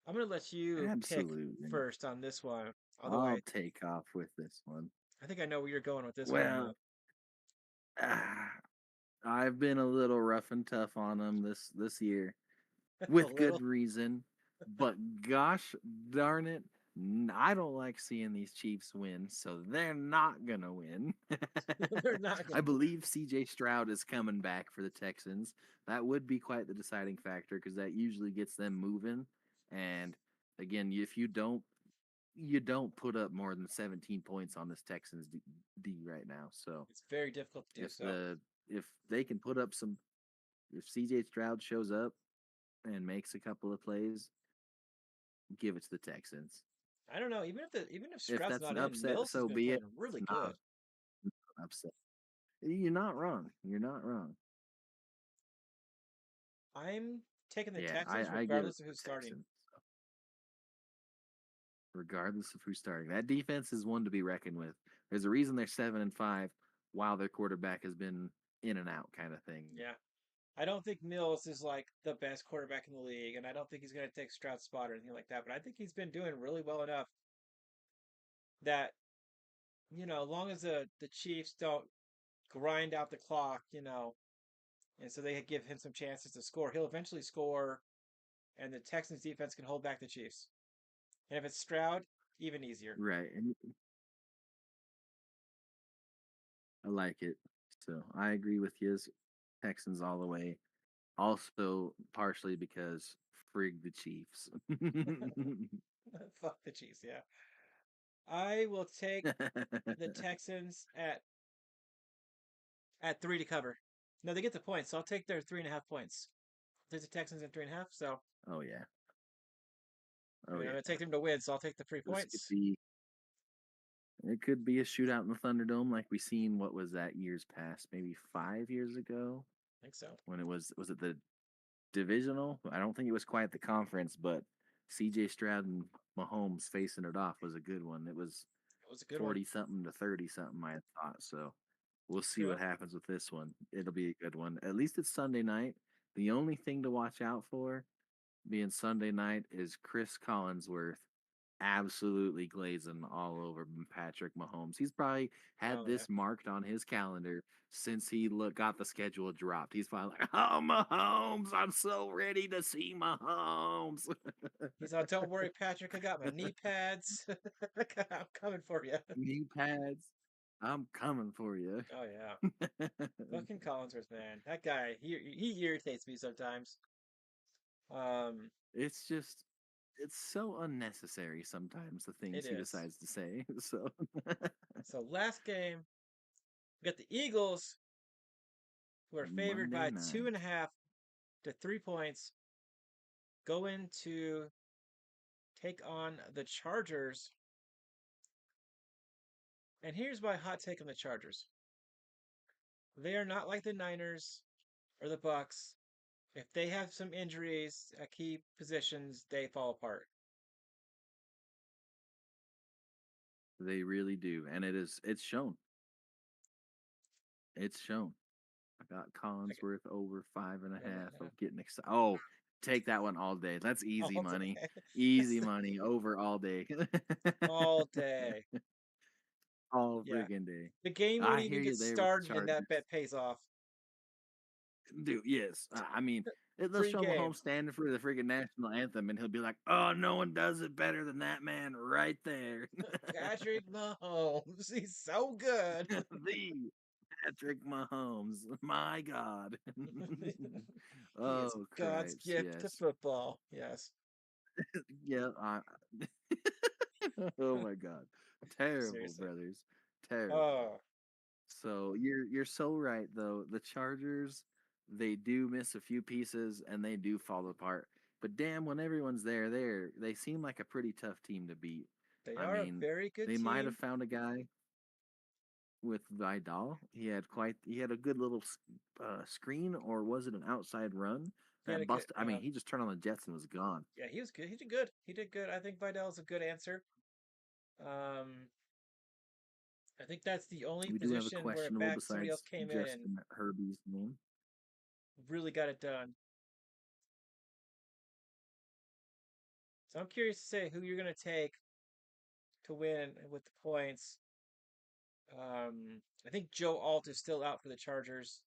I'm gonna let you pick Absolutely. first on this one. Although I'll take off with this one. I think I know where you're going with this one Well, though. ah, I've been a little rough and tough on them this year A with good little. reason. But gosh darn it, I don't like seeing these Chiefs win, so they're not gonna win. They're not I gonna win. believe C.J. Stroud is coming back for the Texans. That would be quite the deciding factor because that usually gets them moving. And again, if you don't put up more than 17 points on this Texans D right now. So It's very difficult to do if so. if they can put up if C.J. Stroud shows up and makes a couple of plays, give it to the Texans. I don't know. Even if If Stroud's that's not an in, upset, Mills has so been be it. playing really It's not good. an upset. You're not wrong. You're not wrong. I'm taking the Yeah, Texans I give it regardless of to who's the starting. Texans. So, regardless of who's starting, that defense is one to be reckoned with. There's a reason they're 7-5, while their quarterback has been in and out kind of thing. Yeah. I don't think Mills is like the best quarterback in the league, and I don't think he's going to take Stroud's spot or anything like that. But I think he's been doing really well enough that as long as the Chiefs don't grind out the clock, and so they give him some chances to score, he'll eventually score, and the Texans defense can hold back the Chiefs. And if it's Stroud, even easier. Right. And I like it. So I agree with you. Texans all the way. Also, partially because frig the Chiefs. Fuck the Chiefs, yeah. I will take the Texans at 3 to cover. No, they get the points, so I'll take their 3.5 points. There's the Texans at 3.5, so Oh yeah. I'm Oh gonna yeah. take them to win, so I'll take the three This could points. be it could be a shootout in the Thunderdome like we seen what was that years past, maybe 5 years ago I think so. when it the divisional? I don't think it was quite the conference, but CJ Stroud and Mahomes facing it off was a good one. It was It was a good one. 40 something to 30 something, I thought. So we'll see True. what happens with this one. It'll be a good one. At least it's Sunday night. The only thing to watch out for being Sunday night is Chris Collinsworth absolutely glazing all over Patrick Mahomes. He's probably had Oh yeah. this marked on his calendar since he got the schedule dropped. He's probably like, "Oh, Mahomes! I'm so ready to see Mahomes." He's all, don't worry, Patrick. I got my knee pads. I'm coming for you. Knee pads. I'm coming for you. Oh yeah. Fucking Collinsworth, man. That guy, he irritates me sometimes. Um, It's just, it's so unnecessary sometimes the it things he is. decides to say. So So last game, we got the Eagles, who are favored Monday by night. 2.5 to 3 points, going to take on the Chargers. And here's my hot take on the Chargers. They are not like the Niners or the Bucks. If they have some injuries at key positions, they fall apart. They really do. And it's shown. It's shown. I got Like, Collinsworth over 5.5 uh, of getting excited. Oh, take that one all day. That's easy all money. day. Easy money over all day. All day. All Yeah. freaking day. The game won't I hear even you get there with the started and that Chargers. bet pays off. Dude, yes. I mean, they'll show Pre-game. Mahomes standing for the freaking national anthem, and he'll be like, "Oh, no one does it better than that man right there." Patrick Mahomes. He's so good. The Patrick Mahomes. My God. He is Oh, God's Christ. gift to Yes. football. Yes. Yeah. Oh my God. Terrible, Seriously. brothers. Terrible. Oh, So you're so right though. The Chargers, they do miss a few pieces and they do fall apart. But damn, when everyone's there, they seem like a pretty tough team to beat. they I are a mean, very good they might have team. found a guy with Vidal. He had a good little screen, or was it an outside run He had a that good busted? I mean, he just turned on the Jets and was gone. yeah, he was good. He did good. He did good. I think Vidal's a good answer. Um I think that's the only We do have a position where questionable back somebody else besides came in and Justin Herbie's name. really got it done. So I'm curious to say who you're gonna take to win with the points. I think Joe Alt is still out for the Chargers,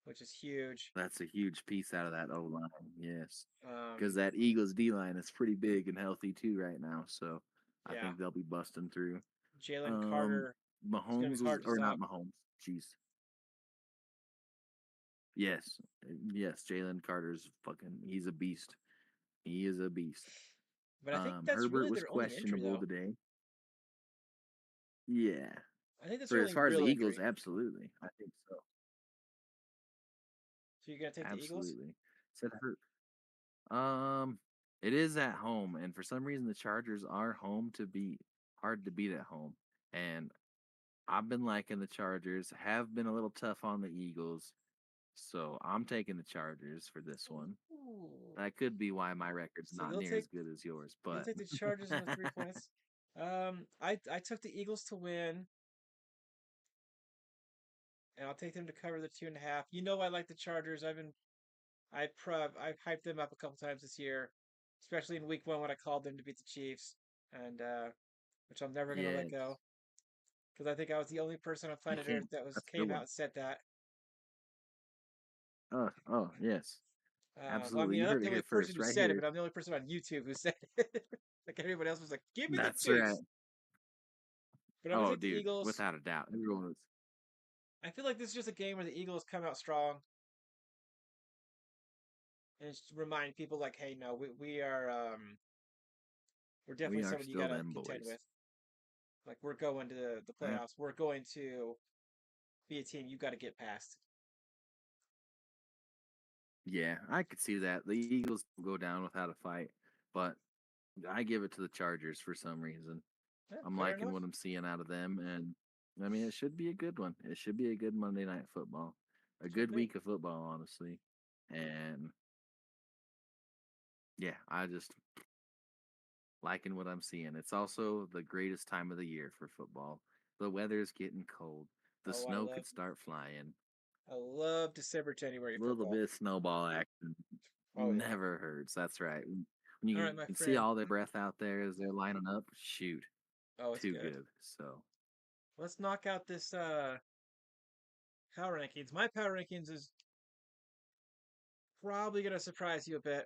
which is huge. That's a huge piece out of that O line, yes. Because Um, that Eagles D line is pretty big and healthy too right now, so I yeah, think they'll be busting through. Jalen Um, Carter is gonna be Mahomes was, hard to or not stop. Mahomes, jeez, yes, yes, Jalen Carter's fucking, he's a beast. He is a beast. But I think that's Herbert really was their only injury, questionable though. today. Yeah, I think that's for their as only far as the real Eagles, injury. absolutely, I think so, So you're gonna take the Eagles? absolutely. Said hurt. Um, it is at home, and for some reason the Chargers are home to beat, hard to beat at home. And I've been liking the Chargers, have been a little tough on the Eagles, so I'm taking the Chargers for this one. Ooh. That could be why my record's So not near as good as yours, you'll but take the Chargers in the 3 points. I took the Eagles to win, and I'll take them to cover the 2.5. You know I like the Chargers. I've hyped them up a couple times this year, especially in week 1 when I called them to beat the Chiefs, and which I'm never gonna let yes, go because I think I was the only person on you planet Earth can't. that was That's a good came out one. and said that. Oh, yes, Well, I absolutely. mean, You I'm not heard the it only here person first, who right said it, here. but I'm the only person on YouTube who said it. Like everybody else was like, "Give me the That's right. Chiefs," but I'm gonna Oh, take the dude, Eagles. without a doubt, everyone was. I feel like this is just a game where the Eagles come out strong and just remind people, like, "Hey, no, we're We definitely are someone you still gotta them contend boys. with. Like, we're going to the Uh, playoffs. We're going to be a team you got to get past." yeah, I could see that. The Eagles go down without a fight, but I give it to the Chargers for some reason. Yeah, I'm fair liking enough. what I'm seeing out of them, and I mean, it should be a good one. It should be a good Monday night football, a Should good be. week of football, honestly. And yeah, I just liking what I'm seeing. It's also the greatest time of the year for football. The weather's getting cold. The Oh, I snow love could start flying. I love December, January A little football. bit of snowball action Oh yeah. never hurts. That's right. When All you right, my can see friend. all their breath out there as they're lining up, shoot, Oh, it's too good. good. So Let's knock out this power rankings. My power rankings is probably gonna surprise you a bit.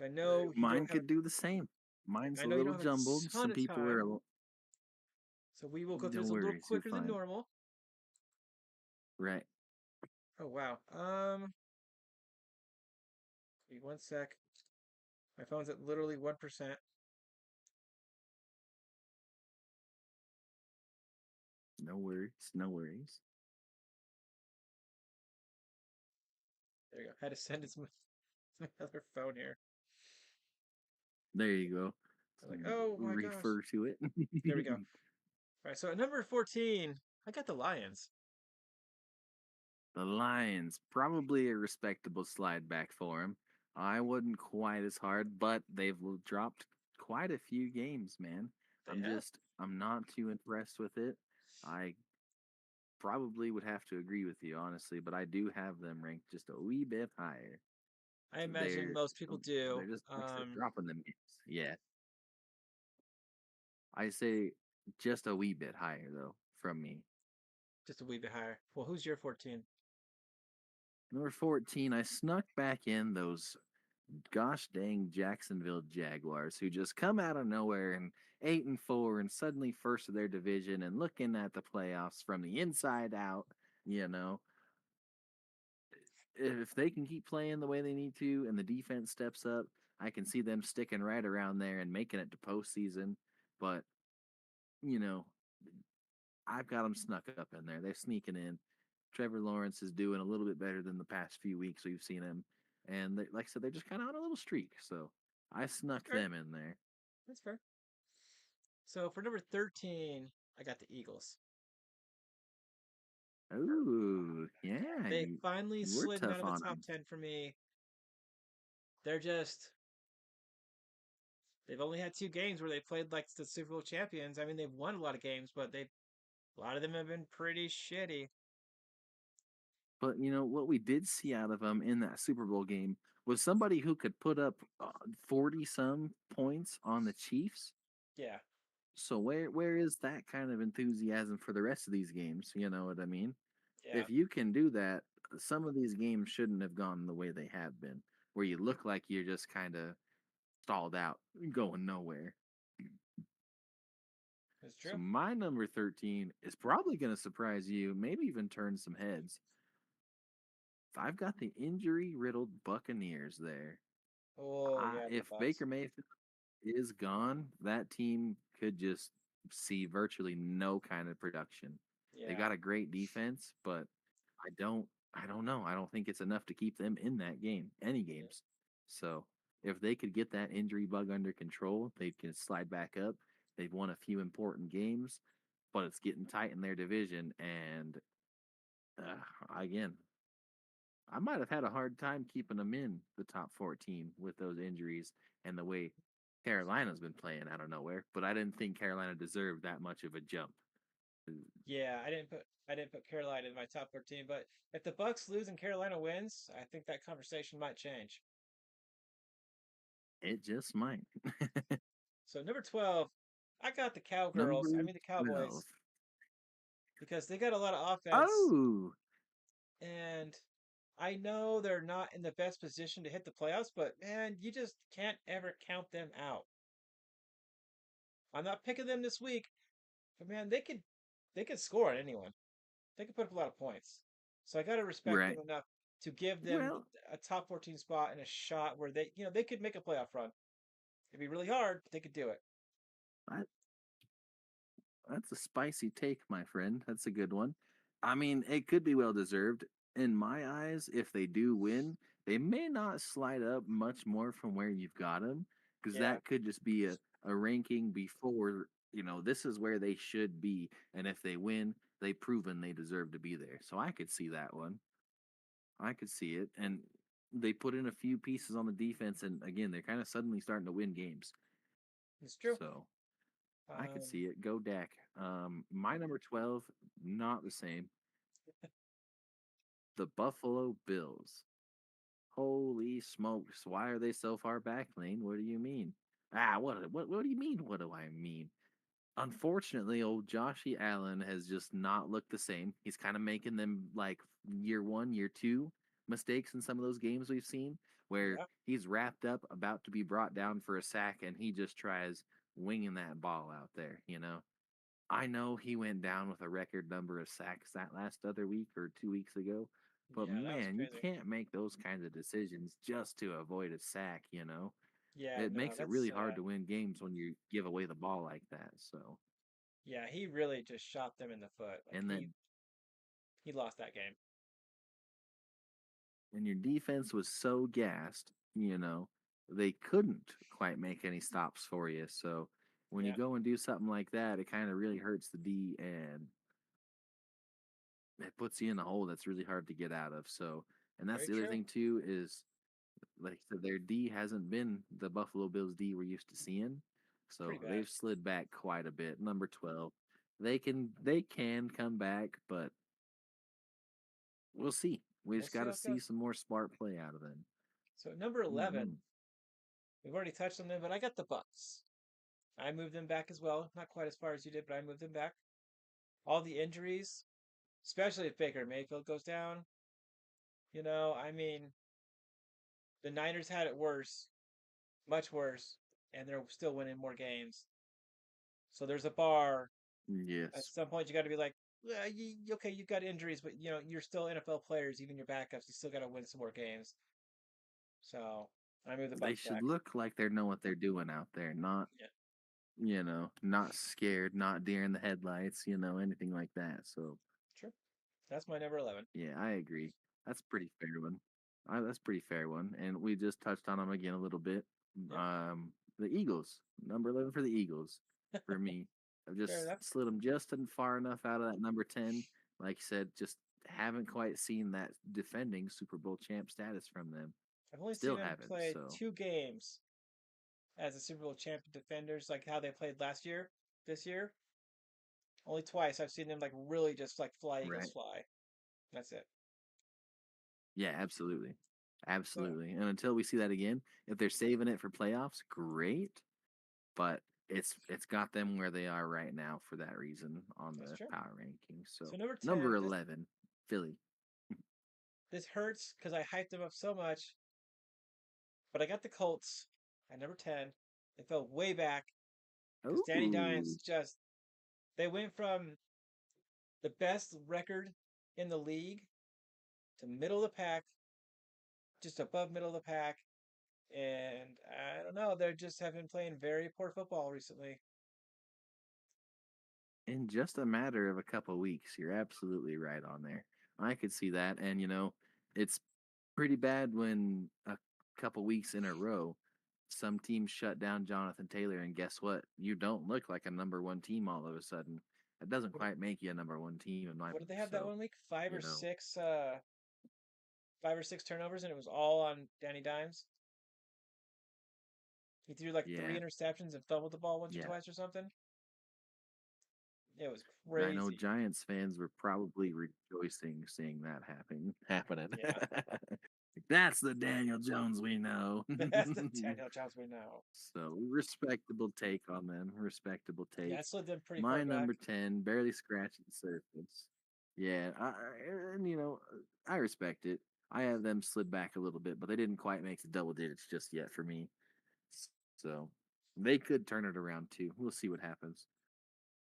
I know you mine don't have a could do the same. Mine's I a know you little don't have jumbled. a ton Some of people are time, so we will go through no this a little worries. You're quicker than fine. normal. Right. Oh wow. Give me one sec. My phone's at literally 1%. No worries. No worries. There you go. Had to send it to my other phone here. There you go. I'm like, oh my gosh. Refer to it. There we go. All right, so at number 14, I got the Lions. The Lions, probably a respectable slide back for them. I wouldn't quite as hard, but they've dropped quite a few games, man. They have. I'm not too impressed with it. I probably would have to agree with you, honestly, but I do have them ranked just a wee bit higher. I imagine They're most people do. they're just like I said, dropping them games. Yeah, I say just a wee bit higher though from me. Just a wee bit higher. Well, who's your 14? Number 14, I snuck back in those gosh dang Jacksonville Jaguars who just come out of nowhere and 8-4 and suddenly first of their division and looking at the playoffs from the inside out, you know. If they can keep playing the way they need to and the defense steps up, I can see them sticking right around there and making it to postseason. But, you know, I've got them snuck up in there. They're sneaking in. Trevor Lawrence is doing a little bit better than the past few weeks we've seen him. And they, like I said, they're just kind of on a little streak. So I That's snuck fair. them in there. That's fair. So for number 13, I got the Eagles. Ooh, yeah, They finally you were slid out tough of the on top them. 10 for me. They're just, they've only had two games where they played like the Super Bowl champions. I mean, they've won a lot of games, but a lot of them have been pretty shitty. But you know what we did see out of them in that Super Bowl game was somebody who could put up 40 some points on the Chiefs. Yeah, So where is that kind of enthusiasm for the rest of these games? You know what I mean? yeah, If you can do that, some of these games shouldn't have gone the way they have been, where you look like you're just kind of stalled out, going nowhere. that's So true. my number 13 is probably going to surprise you, maybe even turn some heads. I've got the injury riddled Buccaneers there. Oh, yeah, the If Bucks. Baker Mayfield is gone, that team could just see virtually no kind of production. They Yeah, got a great defense, but I don't I don't know. I don't think it's enough to keep them in that game, any yeah, games. So if they could get that injury bug under control, they can slide back up. They've won a few important games, but it's getting tight in their division. And again, I might have had a hard time keeping them in the top 14 with those injuries and the way Carolina's been playing out of nowhere. But I didn't think Carolina deserved that much of a jump. yeah. I didn't put Carolina in my top 14, but if the Bucks lose and Carolina wins, I think that conversation might change. It just might. So number 12, I got the Cowgirls. I Number mean the 12. Cowboys because they got a lot of offense, Oh, and I know they're not in the best position to hit the playoffs, but man, you just can't ever count them out. I'm not picking them this week, but man, they could score on anyone. They could put up a lot of points. So I got to respect them right. enough to give them Well, a top 14 spot and a shot where they could make a playoff run. It'd be really hard, but they could do it. that, that's a spicy take, my friend. That's a good one. I mean, it could be well deserved. In my eyes, if they do win, they may not slide up much more from where you've got them because Yeah, that could just be a ranking before, this is where they should be. And if they win, they've proven they deserve to be there. So I could see that one. I could see it. And they put in a few pieces on the defense. And again, they're kind of suddenly starting to win games. it's true. So. I could Um, see it. Go Dak. My number 12, not the same. The Buffalo Bills. Holy smokes! Why are they so far back, Lane? What do you mean? What do you mean? What do I mean? Unfortunately, old Joshy Allen has just not looked the same. He's kind of making them like year one, year two mistakes in some of those games we've seen where yeah, he's wrapped up, about to be brought down for a sack, and he just tries winging that ball out there. I know he went down with a record number of sacks that last other week or 2 weeks ago, but yeah, that was man, you crazy. can't make those kinds of decisions just to avoid a sack. Yeah, It no, makes it that's really hard to win games when you give away the ball like that. So, yeah, he really just shot them in the foot. Like and then he lost that game. and your defense was so gassed, they couldn't quite make any stops for you. So when you Yeah, go and do something like that, it kind of really hurts the D and it puts you in a hole that's really hard to get out of. So, and that's very the other true. thing too is like I said, their D hasn't been the Buffalo Bills D we're used to seeing. Pretty So bad. they've slid back quite a bit. Number 12. They can come back, but we'll see. We We'll just see how gotta it see goes. some more smart play out of them. So number Hmm 11, we've already touched on them, but I got the Bucks. I moved them back as well. Not quite as far as you did, but I moved them back. All the injuries, especially if Baker Mayfield goes down. I mean, the Niners had it worse, much worse, and they're still winning more games. So there's a bar. At Yes. some point, you got to be like, yeah, okay, you've got injuries, but you're still NFL players, even your backups. You still got to win some more games. So I moved the They Bucks should back. look like they know what they're doing out there, Yeah, not scared, not deer in the headlights, anything like that. So sure. That's my number 11. yeah, I agree. That's pretty fair one. That's pretty fair one. And we just touched on them again a little bit. Yep, The Eagles, number 11 for the Eagles, for me. I've fair just enough. slid them just far enough out of that number 10. Like you said, just haven't quite seen that defending Super Bowl champ status from them. I've only seen Still them haven't. play So, 2 games as a Super Bowl champion defenders, like how they played last year, this year. Only twice I've seen them like really just like fly Eagles right. fly. That's it. Yeah, absolutely. So Absolutely. And until we see that again, if they're saving it for playoffs, great. But it's got them where they are right now for that reason on that's the true. power rankings. So So number number 10, this 11, Philly. this hurts because I hyped them up so much, but I got the Colts at number 10. They fell way back because Danny Dimes Ooh. just they went from the best record in the league to middle of the pack, just above middle of the pack. And I don't know, they just have been playing very poor football recently. In just a matter of a couple weeks, you're absolutely right on there. I could see that. And it's pretty bad when a couple weeks in a row some teams shut down Jonathan Taylor, and guess what? You don't look like a number one team all of a sudden. That doesn't What, quite make you a number one team in my what did book. they have that So, one week? Five you or know, six, uh, 5 or 6 turnovers, and it was all on Danny Dimes. He threw like three yeah, interceptions and fumbled the ball once or yeah. twice or something. It was And I know crazy. Giants fans were probably rejoicing seeing that happening. Yeah, That's the Daniel Jones we know. that's the Daniel Jones we know. So respectable take on them. Respectable Yeah, take. I slid them pretty far My back. number 10, barely scratching the surface. Yeah, and I respect it. I have them slid back a little bit, but they didn't quite make the double digits just yet for me. So they could turn it around too. We'll see what happens.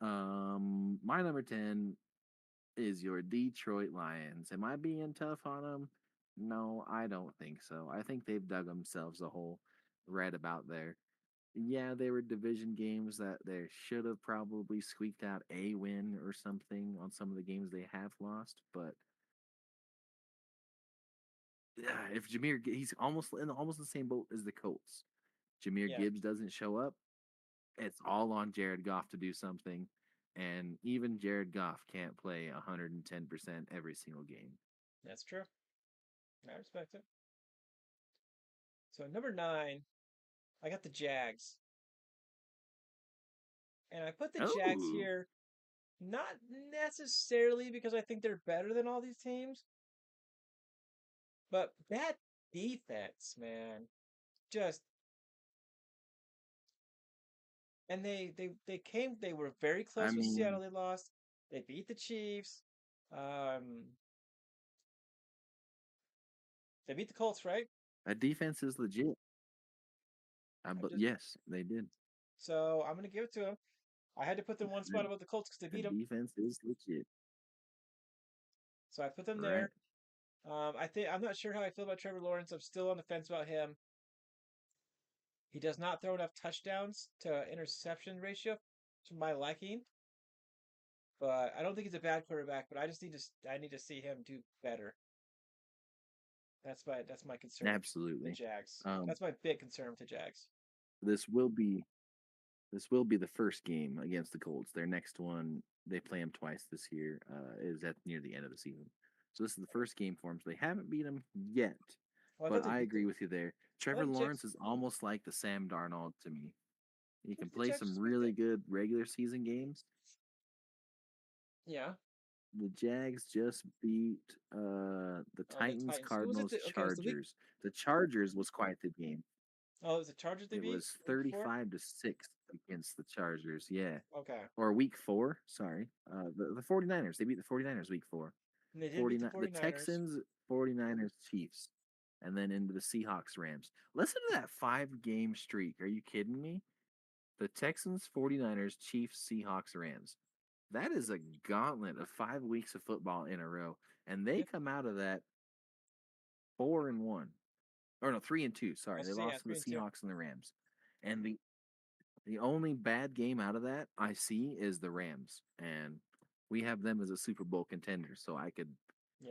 My number 10 is your Detroit Lions. Am I being tough on them? No, I don't think so. I think they've dug themselves a hole right about there. Yeah, they were division games that they should have probably squeaked out a win or something on some of the games they have lost. But yeah, if he's almost the same boat as the Colts. Jameer Yeah, Gibbs doesn't show up, it's all on Jared Goff to do something. And even Jared Goff can't play 110% every single game. that's true. I respect it. So number 9, I got the Jags, And I put the Jags Oh, here not necessarily because I think they're better than all these teams, but that defense, man, just and they were very I close with Seattle. mean, They lost. They beat the Chiefs. Um, they beat the Colts, right? that defense is legit. I'm But just yes, they did. so I'm gonna give it to them. I had to put them one The, spot above the Colts because they the beat them, defense is legit, so I put them right? there. I think I'm not sure how I feel about Trevor Lawrence. I'm still on the fence about him. He does not throw enough touchdowns to interception ratio to my liking, but I don't think he's a bad quarterback. But I need to see him do better. That's my concern with the Absolutely. Jags. Um, That's my big concern with the Jags. this will be this will be the first game against the Colts. Their next one, they play them twice this year. Is at near the end of the season. So this is the first game for them. So they haven't beat them yet. Well, I thought But they I beat the agree with you there. I Trevor thought the Lawrence Jags. is almost like the Sam Darnold to me. He What can did the play Jags some just beat really them? good regular season games. Yeah. The Jags just beat the Oh, the Titans, Titans. Who was it? Cardinals, Okay, it was the week. Chargers. The Chargers was quite the game. Oh, it was the Chargers they It beat was week four. 35-6 against the Chargers. Yeah. Okay, Or week 4, sorry. The 49ers. They beat the 49ers week 4. and they did beat the 49 the 49ers. Texans, 49ers, Chiefs. And then into the Seahawks, Rams. Listen to that 5-game streak. Are you kidding me? The Texans, 49ers, Chiefs, Seahawks, Rams. That is a gauntlet of 5 weeks of football in a row. And they Yep. come out of that 4-1. Or no, 3-2. I Sorry. They should say yeah, lost to the 3-2. Seahawks and the Rams. And the only bad game out of that I see is the Rams. And we have them as a Super Bowl contender. So Yeah.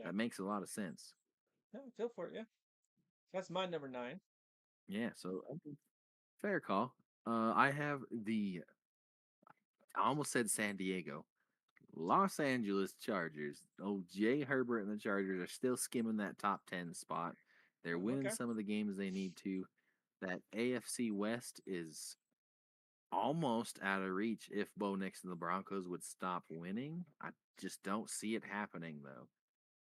that makes a lot of sense. No, feel for it. Yeah. So that's my number 9. Yeah. So fair call. I have I almost said San Diego. Los Angeles Chargers. Oh, Jay Herbert and the Chargers are still skimming that top 10 spot. They're winning Okay. some of the games they need to. That AFC West is almost out of reach if Bo Nix and the Broncos would stop winning. I just don't see it happening, though.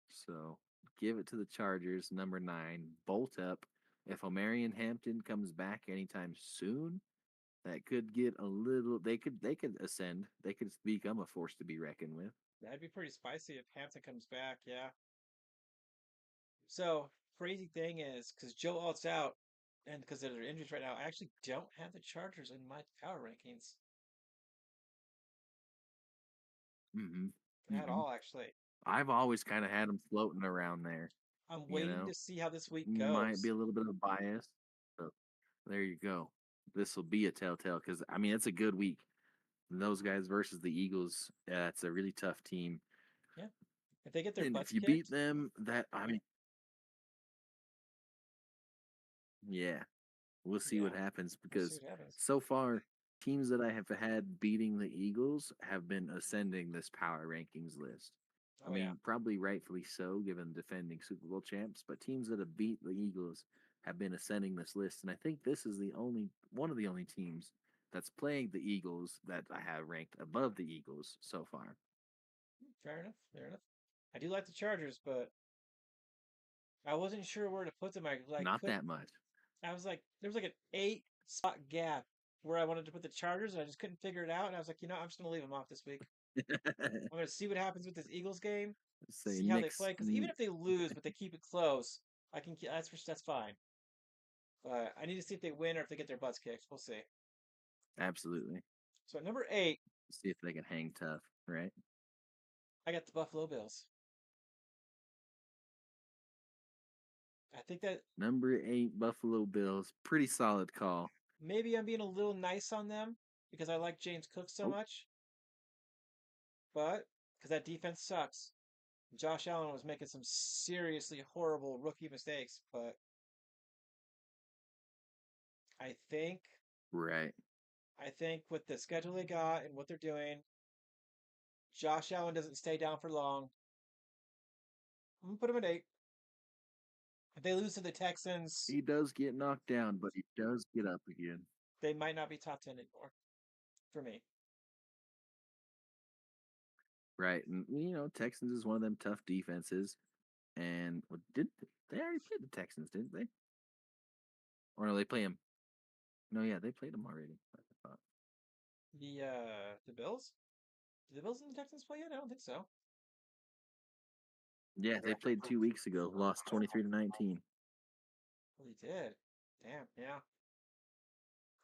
So give it to the Chargers, number 9. Bolt up. If Omarion Hampton comes back anytime soon, that could get a little. They could ascend. They could become a force to be reckoned with. That'd be pretty spicy if Hampton comes back. Yeah. So crazy thing is because Joe Alt's out and because of their injuries right now, I actually don't have the Chargers in my power rankings Mm-hmm. at Mm-hmm. all. Actually, I've always kind of had them floating around there. I'm You waiting to know, see how this week might be goes. a little bit of bias, but there you go. This will be a telltale because I mean it's a good week. And those guys versus the Eagles, yeah, it's a really tough team. Yeah. If they get their And if butts you beat kicked, them, that I mean, yeah, we'll see what yeah, happens we'll see because what happens. so far teams that I have had beating the Eagles have been ascending this power rankings list. I Oh yeah. mean, probably rightfully so, given defending Super Bowl champs. But teams that have beat the Eagles have been ascending this list, and I think this is the only one of the only teams that's playing the Eagles that I have ranked above the Eagles so far. Fair enough. Fair enough. I do like the Chargers, but I wasn't sure where to put them. I like Not could that much. I was like there was like an 8 spot gap where I wanted to put the Chargers and I just couldn't figure it out. And I was like, I'm just gonna leave them off this week. I'm gonna see what happens with this Eagles game, Say see how they Knicks. play. Because even if they lose, but they keep it close, I can. That's fine. But I need to see if they win or if they get their butts kicked. We'll see. Absolutely. So at number 8, See if they can hang tough, right? I got the Buffalo Bills. I think that Number 8, Buffalo Bills. Pretty solid call. maybe I'm being a little nice on them because I like James Cook so Oh, much, but because that defense sucks. Josh Allen was making some seriously horrible rookie mistakes, but I think right. I think with the schedule they got and what they're doing, Josh Allen doesn't stay down for long. I'm gonna put him at 8. If they lose to the Texans, He does get knocked down, but he does get up again. they might not be top 10 anymore for me. right? And Texans is one of them tough defenses. And did they already play the Texans? Didn't they? Or no, they play them. No, yeah, they played them already. I thought. The Bills? Did the Bills and the Texans play yet? I don't think so. Yeah, they played 2 weeks ago. Lost 23-19. Well, he did. Damn. Yeah.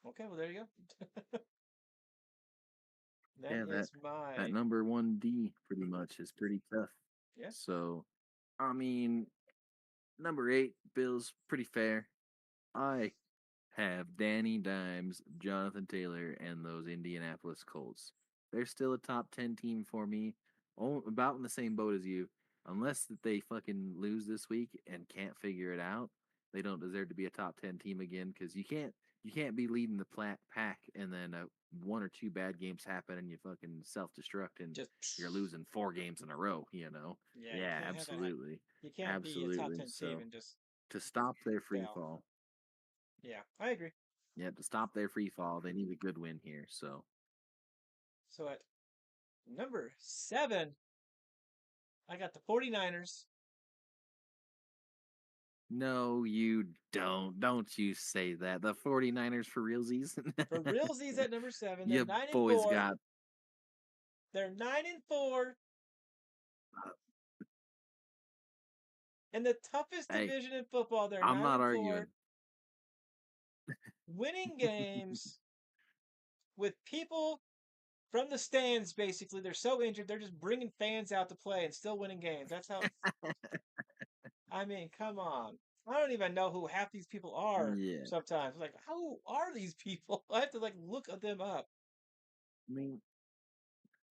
Okay. Well, there you go. That Yeah, that is that my number one D pretty much is pretty tough. yeah. So, I mean, number 8, Bills, pretty fair. I have Danny Dimes, Jonathan Taylor, and those Indianapolis Colts. They're still a top 10 team for me. About in the same boat as you. Unless that they fucking lose this week and can't figure it out, they don't deserve to be a top 10 team again because you can't be leading the pack and then one or two bad games happen and you fucking self-destruct and you're Just losing 4 games in a row, you know? yeah. You Yeah, can't have that happen. absolutely. You can't be a top Absolutely. 10 team So and just to stop their free fail. fall, Yeah, I agree. yeah, to stop their free fall, they need a good win here. So So at number 7, I got the 49ers. no, you don't. Don't you say that. The 49ers for realsies. For realsies at number 7, they're You 9 and boys 4. got. They're 9 and 4 in the toughest Hey, division in football. They're I'm 9 not and 4, arguing. winning games with people from the stands. Basically, they're so injured, they're just bringing fans out to play and still winning games. That's how. I mean, come on. I don't even know who half these people are. Yeah, Sometimes, like, who are these people? I have to like look them up. I mean,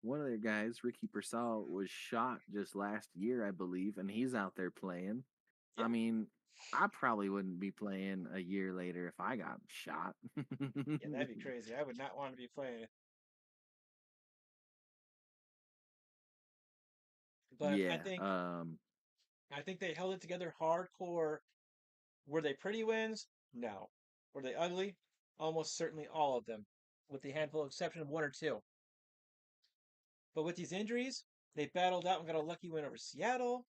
one of their guys, Ricky Persall, was shot just last year, I believe, and he's out there playing. I Yeah, mean, I probably wouldn't be playing a year later if I got shot. yeah, that'd be crazy. I would not want to be playing it. But Yeah. I think they held it together hardcore. Were they pretty wins? No. Were they ugly? Almost certainly all of them, with the handful of exception of one or two. But with these injuries, they battled out and got a lucky win over Seattle.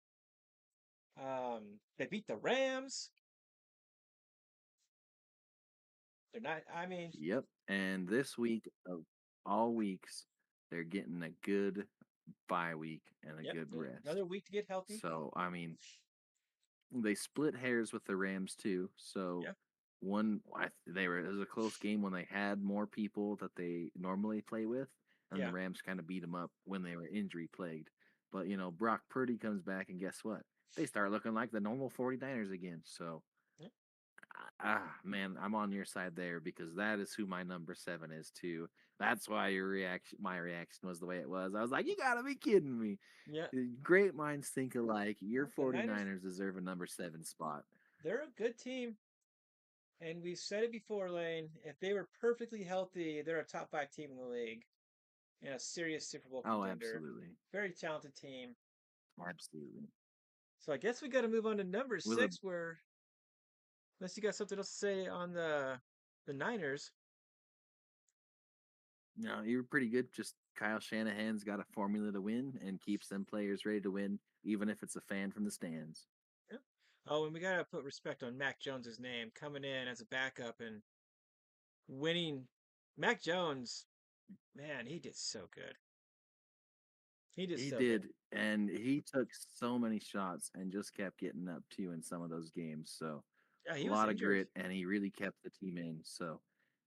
They beat the Rams. They're not. I mean, Yep. And this week of all weeks, they're getting a good bye week and a yep. good rest. Another week to get healthy. So, I mean, they split hairs with the Rams too. So, Yep. it was a close game when they had more people that they normally play with, and the Yeah. Rams kind of beat them up when they were injury plagued. But, Brock Purdy comes back, and guess what? They start looking like the normal 49ers again. So, Yep. man, I'm on your side there because that is who my number 7 is too. That's why my reaction was the way it was. I was like, you gotta be kidding me. Yep. Great minds think alike. Your The Niners. 49ers deserve a number 7 spot. They're a good team, and we've said it before, Lane. If they were perfectly healthy, they're a top 5 team in the league and a serious Super Bowl Oh, contender. absolutely. Very talented team. Absolutely. So I guess we got to move on to number With a 6, where unless you got something else to say on the Niners. no, you're pretty good. Just Kyle Shanahan's got a formula to win and keeps them players ready to win, even if it's a fan from the stands. Yeah. Oh, and we gotta put respect on Mac Jones's name coming in as a backup and winning. Mac Jones, man, he did so good. He did He so good. did, and he took so many shots and just kept getting up too in some of those games. So Yeah, a he was lot of injured. grit, and he really kept the team in. So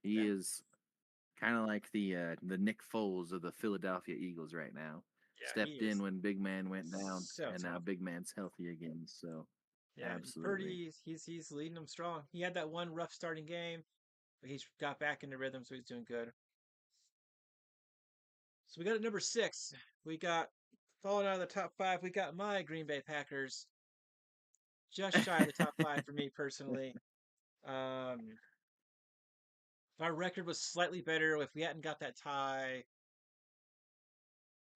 Yeah, he is kind of like the Nick Foles of the Philadelphia Eagles right now. yeah, he Stepped in is when Big Man went down, so and now talented. Big Man's healthy again. So Yeah, and absolutely. Purdy, he's leading them strong. He had that one rough starting game, but he's got back into rhythm, so he's doing good. So we got at number 6. We got falling out of the top 5. We got my Green Bay Packers, just shy of the top 5 for me personally. Um, if our record was slightly better, if we hadn't got that tie, if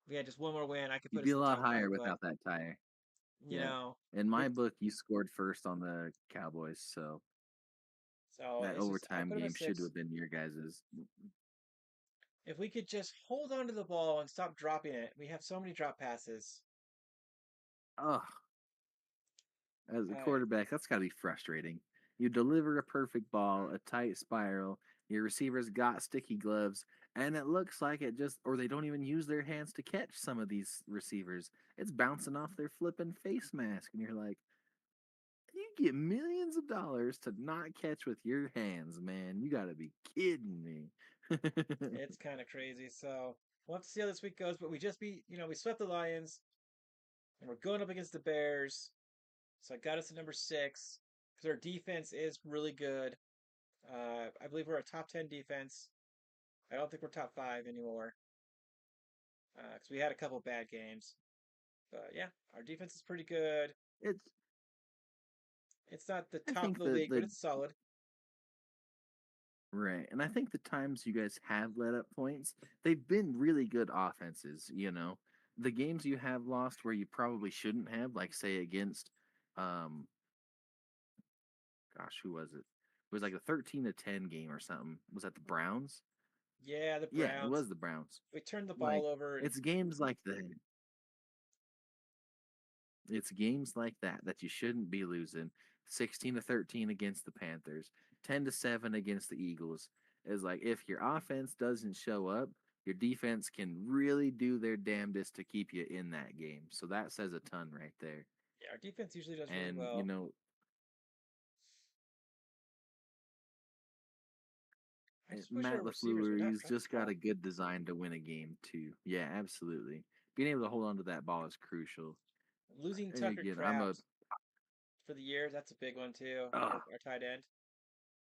we had just one more win, I could put You'd us be in a the lot top 5. higher But without that tire. you Yeah. know, In my with book, you scored first on the Cowboys, so so that it's just I overtime put him at game should 6. have been your guys's. If we could just hold on to the ball and stop dropping it, we have so many drop passes. Ugh, as a Uh, quarterback, that's got to be frustrating. You deliver a perfect ball, a tight spiral. Your receivers got sticky gloves, and it looks like it just, or they don't even use their hands to catch some of these receivers. It's bouncing off their flipping face mask, and you're like, you get millions of dollars to not catch with your hands, man. You got to be kidding me. it's kind of crazy. So we'll have to see how this week goes. But we just beat, we swept the Lions, and we're going up against the Bears. So I got us at number 6 because our defense is really good. I believe we're a top 10 defense. I don't think we're top 5 anymore because we had a couple bad games. But yeah, our defense is pretty good. it's, It's not the I top of think the league, but the it's solid. right. And I think the times you guys have let up points, they've been really good offenses, you know. The games you have lost where you probably shouldn't have, like say against um gosh, who was it? It was like a 13-10 game or something. Was that the Browns? Yeah, the Yeah, it Browns. was the Browns. We turned the Like ball over, and it's games like that. It's games like that that you shouldn't be losing. 16-13 against the Panthers, 10-7 against the Eagles. Is like if your offense doesn't show up, your defense can really do their damnedest to keep you in that game. So that says a ton right there. yeah, our defense usually does really And well. I just wish our Matt receivers would LaFleur, not he's drop just the got ball. a good design to win a game too. Yeah, absolutely. Being able to hold on to that ball is crucial. Losing And Tucker again, I'm a Kraft for the year, that's a big one too. oh Our tight end.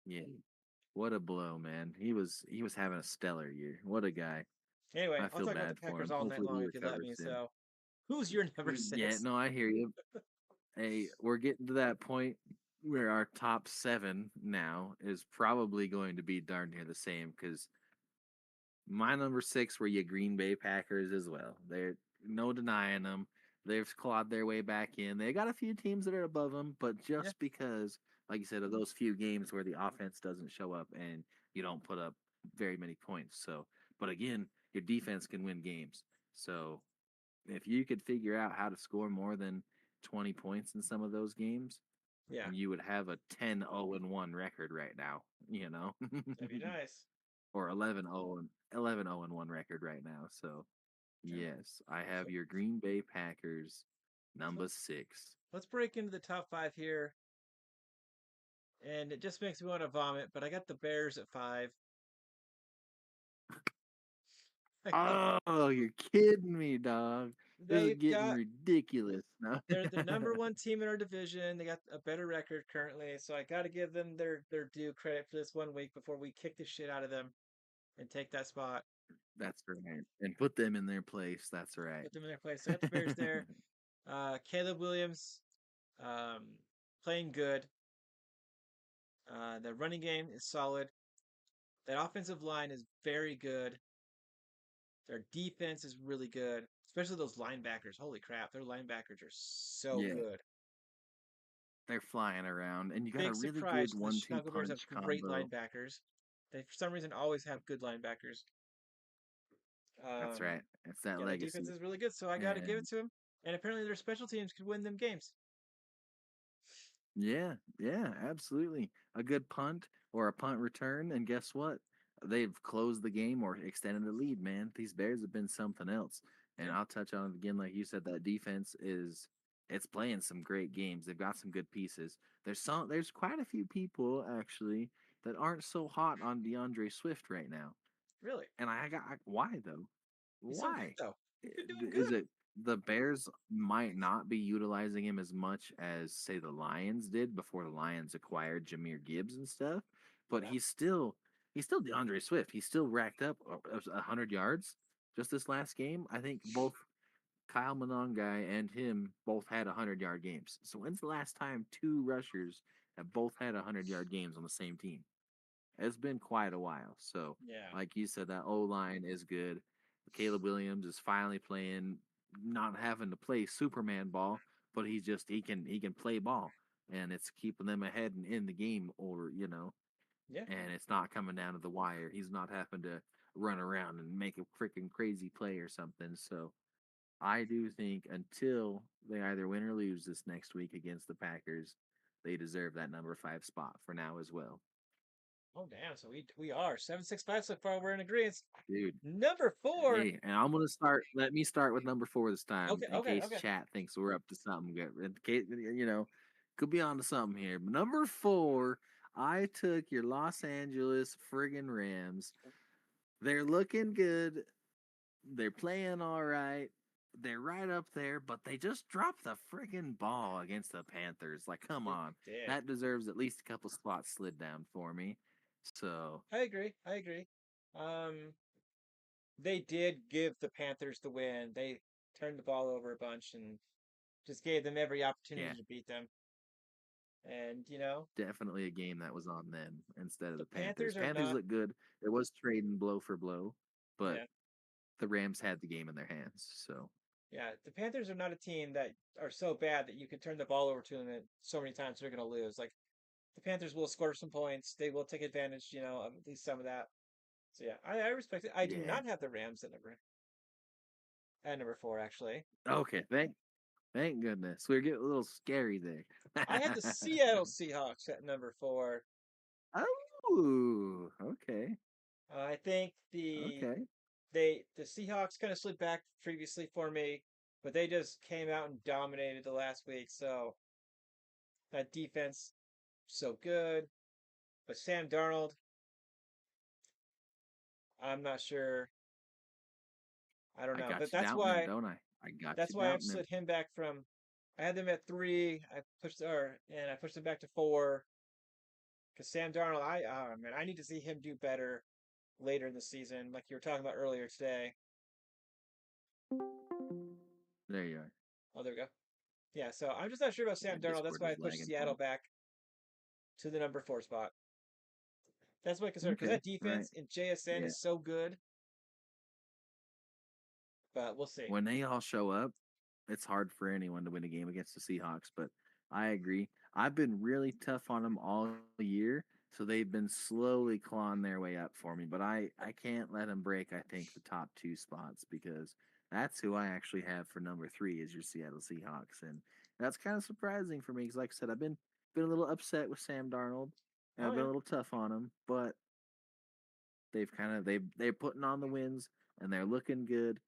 yeah. What a blow, man. He was having a stellar year. What a guy. Anyway, I I'll feel talk about the bad for Packers him. all night Hopefully he long if you let recovers me. soon. So, who's your number Yeah, 6? no, I hear you. Hey, we're getting to that point where our top 7 now is probably going to be darn near the same because my number 6 were your Green Bay Packers as well. They're no denying them. They've clawed their way back in. They got a few teams that are above them, but Yeah, just because, like you said, of those few games where the offense doesn't show up and you don't put up very many points. So, but again, your defense can win games. So, if you could figure out how to score more than 20 points in some of those games, yeah, you would have a 10-0-1 record right now, you know? that'd be nice. Or 11-0-1 record right now. So, Yeah. yes, I have So, your Green Bay Packers so number 6. let's break into the top 5 here, and it just makes me want to vomit. But I got the Bears at 5. Oh, you're kidding me, dog. This is They've getting got ridiculous now. they're the number one team in our division. They got a better record currently, so I got to give them their due credit for this one week before we kick the shit out of them and take that spot. That's right. And put them in their place. That's right. Put them in their place. So I got the Bears there. Caleb Williams, um, playing good. The running game is solid. That offensive line is very good. Their defense is really good, especially those linebackers. Holy crap, their linebackers are so Yeah, good. they're flying around, and you got a Big really surprise. good The 1-2 Snuggle Bears have punch great combo. linebackers. They, for some reason, always have good linebackers. That's Um, right. It's that yeah, their defense legacy. is really good, so I got to give And it to them. And apparently, their special teams could win them games. yeah, yeah, absolutely. A good punt or a punt return, and guess what? They've closed the game or extended the lead, man. These Bears have been something else. And Yeah, I'll touch on it again, like you said, that defense is it's playing some great games. They've got some good pieces. There's quite a few people actually that aren't so hot on DeAndre Swift right now. really. And why though? He's so good Why? though. He's been doing Is good. it the Bears might not be utilizing him as much as say the Lions did before the Lions acquired Jameer Gibbs and stuff, but Yeah, he's still DeAndre Swift. He's still racked up 100 yards just this last game. I think both Kyle Monangai and him both had 100-yard games. So when's the last time two rushers have both had 100-yard games on the same team? It's been quite a while. So, yeah, like you said, that O line is good. Caleb Williams is finally playing, not having to play Superman ball, but he can play ball, and it's keeping them ahead and in the game, or yeah. and it's not coming down to the wire. He's not having to run around and make a freaking crazy play or something. So I do think until they either win or lose this next week against the Packers, they deserve that number 5 spot for now as well. Oh damn! So we are 7-6-5 so far. We're in agreement. Dude, Number 4. hey, and I'm gonna start. Let me start with number 4 this time, Okay, in okay, case okay. chat thinks we're up to something good. In case could be on to something here. But number 4, I took your Los Angeles friggin' Rams. They're looking good. They're playing all right. They're right up there, but they just dropped the friggin' ball against the Panthers. Like, come They on, did. that deserves at least a couple spots slid down for me. So I agree. I agree. Um, they did give the Panthers the win. They turned the ball over a bunch and just gave them every yeah, opportunity to beat them. And definitely a game that was on them instead of the the Panthers. Panthers are Panthers not. look good. It was trading blow for blow, but Yeah, the Rams had the game in their hands. So yeah. The Panthers are not a team that are so bad that you can turn the ball over to them so many times they're going to lose. Like the Panthers will score some points. They will take advantage, of at least some of that. So yeah, I respect it. I do yeah. not have the Rams at number 4 actually. Okay, thank goodness. We are getting a little scary there. I had the Seattle Seahawks at number 4. Oh, okay, I think okay. the Seahawks kind of slid back previously for me, but they just came out and dominated the last week. So that defense so good, but Sam Darnold, I'm not sure. I don't I know. got you doubting him, don't I? I got you That's why I've doubting him. slid him back from. I had them at 3. I pushed them back to 4 because Sam Darnold. Man, I need to see him do better later in the season, like you were talking about earlier today. There you are. Oh, there we go. Yeah, so I'm just not sure about Yeah, Sam Darnold. That's Discord why I was pushed lagging for Seattle me. back to the number 4 spot. That's my concern because Okay, that right. defense in JSN Yeah. is so good, but we'll see. When they all show up, it's hard for anyone to win a game against the Seahawks, but I agree. I've been really tough on them all year, so they've been slowly clawing their way up for me, but I can't let them break, I think, the top 2 spots because that's who I actually have for number 3 is your Seattle Seahawks, and that's kind of surprising for me because, like I said, I've been a little upset with Sam Darnold, and Oh I've been yeah, a little tough on him, but they're putting on the wins and they're looking good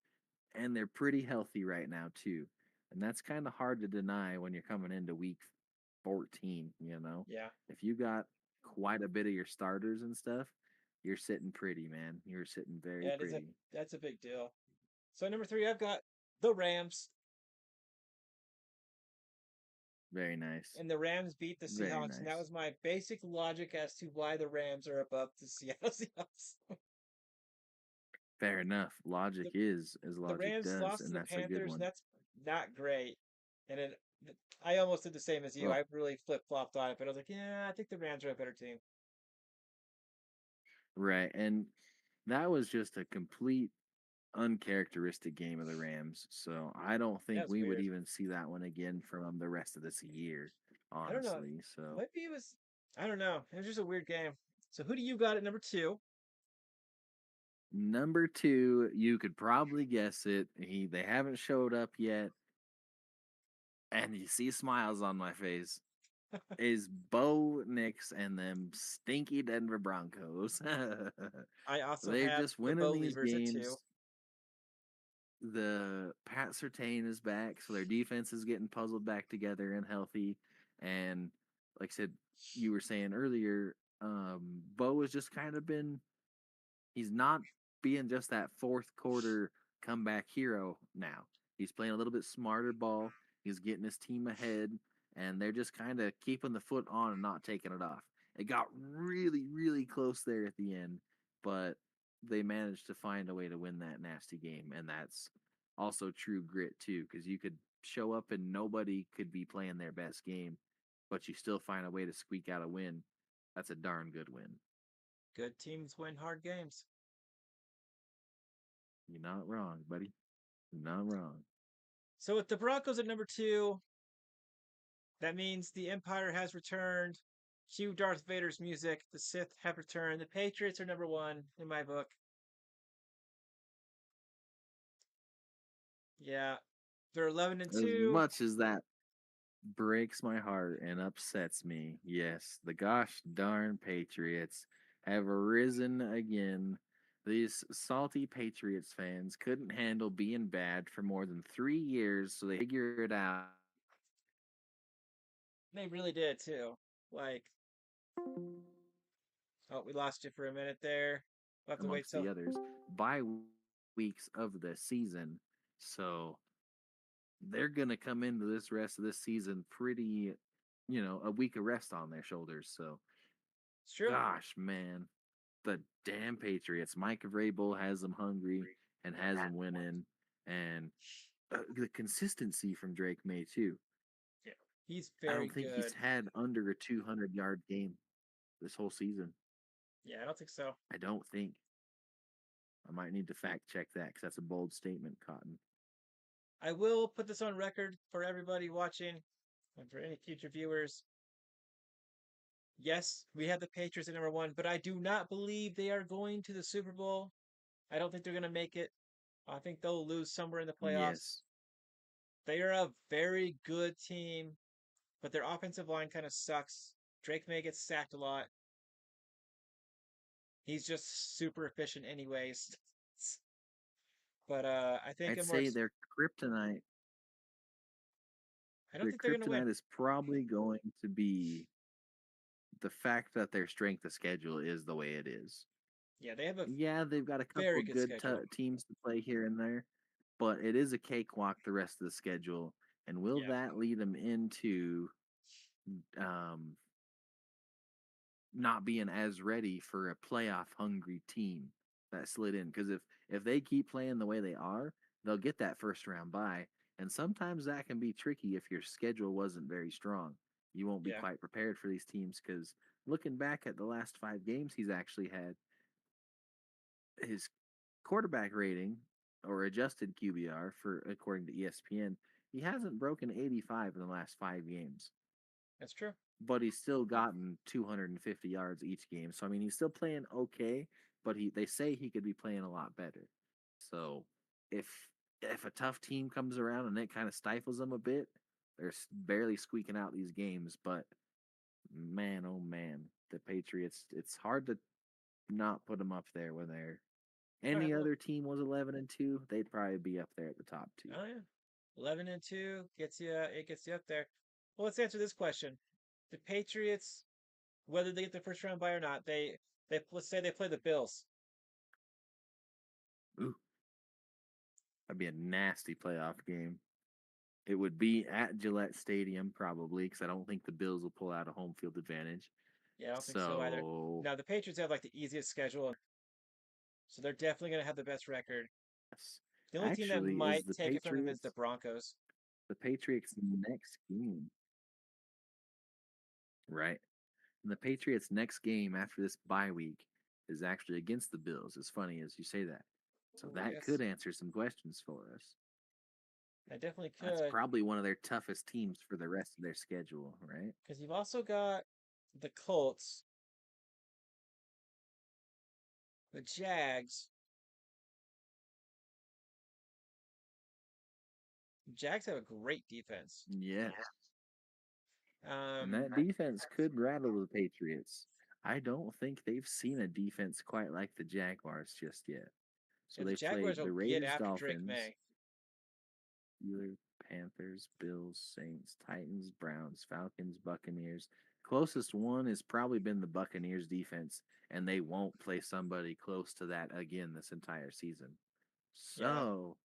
and they're pretty healthy right now too. And that's kind of hard to deny when you're coming into week 14. yeah, If you got quite a bit of your starters and stuff, you're sitting pretty, man. You're sitting very yeah. pretty. That's a big deal. So number 3, I've got the Rams, Very nice. and the Rams beat the Very Seahawks, and that nice. was my basic logic as to why the Rams are above the Seattle Seahawks. Fair enough. Logic the, is as the logic Rams does, lost to and the that's a good Panthers, and one. that's not great. And I almost did the same as you. Well, I really flip flopped on it, but I was like, yeah, I think the Rams are a better team. right. And that was just a complete uncharacteristic game of the Rams. So I don't That think was we would weird. even see that one again from the rest of this year, I don't know. honestly. So Maybe it was. I don't know. It was just a weird game. So who do you got at number 2? number 2, you could probably guess it. They haven't showed up yet, and you see smiles on my face. Is Bo Nix and them stinky Denver Broncos? I also They're have just the winning Bo these Leavers at 2. games. The Pat Sertain is back, so their defense is getting puzzled back together and healthy. And like I said, you were saying earlier, Bo has just kind of been he's not being just that fourth quarter comeback hero now. He's playing a little bit smarter ball. He's getting his team ahead, and they're just kind of keeping the foot on and not taking it off. It got really, really close there at the end, but they managed to find a way to win that nasty game, and that's also true grit too, because you could show up and nobody could be playing their best game, but you still find a way to squeak out a win. That's a darn good win. Good teams win hard games. You're not wrong, buddy. You're not wrong. So with the Broncos at number 2, that means the Empire has returned. Cue Darth Vader's music. The Sith have returned. The Patriots are number 1 in my book. Yeah, they're 11 and As 2. much as that breaks my heart and upsets me, yes, the gosh darn Patriots have risen again. These salty Patriots fans couldn't handle being bad for more than 3 years, so they figure it out They really did too. Like, oh, we lost you for a minute there. We'll have to wait amongst the till. others by weeks of the season. So they're gonna come into this rest of this season pretty, a week of rest on their shoulders. So, It's true. gosh, man, the damn Patriots. Mike Vrabel has them hungry and has them winning, and the consistency from Drake May too. Yeah. He's I very don't think he's good. had under a 200-yard game this whole season. Yeah, I don't think so. I don't think. I might need to fact check that because that's a bold statement, Cotton. I will put this on record for everybody watching and for any future viewers. Yes, we have the Patriots at number 1, but I do not believe they are going to the Super Bowl. I don't think they're going to make it. I think they'll lose somewhere in the playoffs. Yes, They are a very good team, but their offensive line kind of sucks. Drake May gets sacked a lot. He's just super efficient, anyways. But I think I'd a more. say their kryptonite. I don't Their think they're going to win. kryptonite is probably going to be the fact that their strength of schedule is the way it is. Yeah, they have a Yeah, they've got a couple very good good schedule. teams to play here and there, but it is a cakewalk the rest of the schedule. And will Yeah, that lead them into um, not being as ready for a playoff hungry team that slid in? Because if they keep playing the way they are, they'll get that first round bye. And sometimes that can be tricky if your schedule wasn't very strong. You won't be yeah, quite prepared for these teams because looking back at the last 5 games he's actually had, his quarterback rating or adjusted QBR for according to ESPN, he hasn't broken 85 in the last 5 games, that's true. but he's still gotten 250 yards each game. So I mean, he's still playing okay, but they say he could be playing a lot better. So if if a tough team comes around and it kind of stifles them a bit, they're barely squeaking out these games. But man, oh man, the Patriots, it's hard to not put them up there when they're All right, any well, other team was 11-2, they'd probably be up there at the top two. oh yeah, 11 and 2 gets you. It gets you up there. Well, let's answer this question: the Patriots, whether they get the first round bye or not, they let's say they play the Bills. Ooh, that'd be a nasty playoff game. It would be at Gillette Stadium probably because I don't think the Bills will pull out a home field advantage. Yeah, I don't think so either. So Now the Patriots have like the easiest schedule, so they're definitely going to have the best record. yes. The only team that Actually, is might take it from them is the Broncos. The Patriots next game, right? And the Patriots next game after this bye week is actually against the Bills. As funny as you say that. So Oh that yes, could answer some questions for us. I definitely That's could, probably one of their toughest teams for the rest of their schedule, right? because you've also got the Colts, the Jags. Jags have a great defense. Yes. And Um, that defense could rattle the Patriots. I don't think they've seen a defense quite like the Jaguars just yet. So yeah, the they've Jaguars played will the get Raiders, after Drake Dolphins, May. Steelers, Panthers, Bills, Saints, Titans, Browns, Falcons, Buccaneers. Closest one has probably been the Buccaneers defense, and they won't play somebody close to that again this entire season. Yeah, So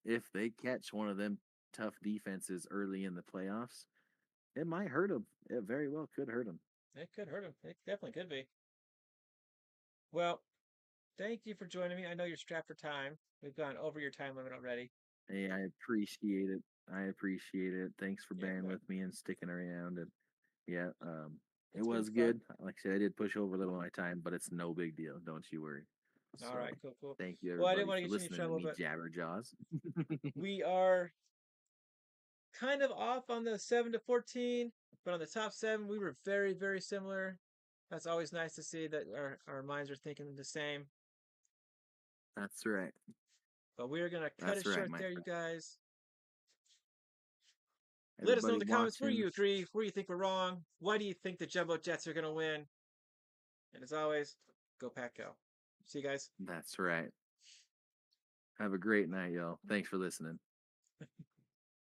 if they catch one of them tough defenses early in the playoffs, it might hurt them. It very well could hurt them. it could hurt him. It definitely could be. Well, thank you for joining me. I know you're strapped for time. We've gone over your time limit already. Hey, I appreciate it. I appreciate it. Thanks for Yeah, bearing but with me and sticking around. And yeah, it it's been was fun. good. Like I said, I did push over a little of my time, but it's no big deal. Don't you worry. All So right, cool, cool. thank you Well, I didn't everybody want to for get you in any listening to trouble, me but jabber jaws. we are kind of off on the 7 to 14, but on the top 7, we were very, very similar. That's always nice to see that our minds are thinking the same. That's right. But we're gonna cut it That's right, short my there, you friend. guys. Let us know in Everybody the comments where watching, you agree, where you think we're wrong. Why do you think the Jumbo Jets are gonna win? And as always, go Pack Go. See you guys. that's right. Have a great night, y'all. Thanks for listening.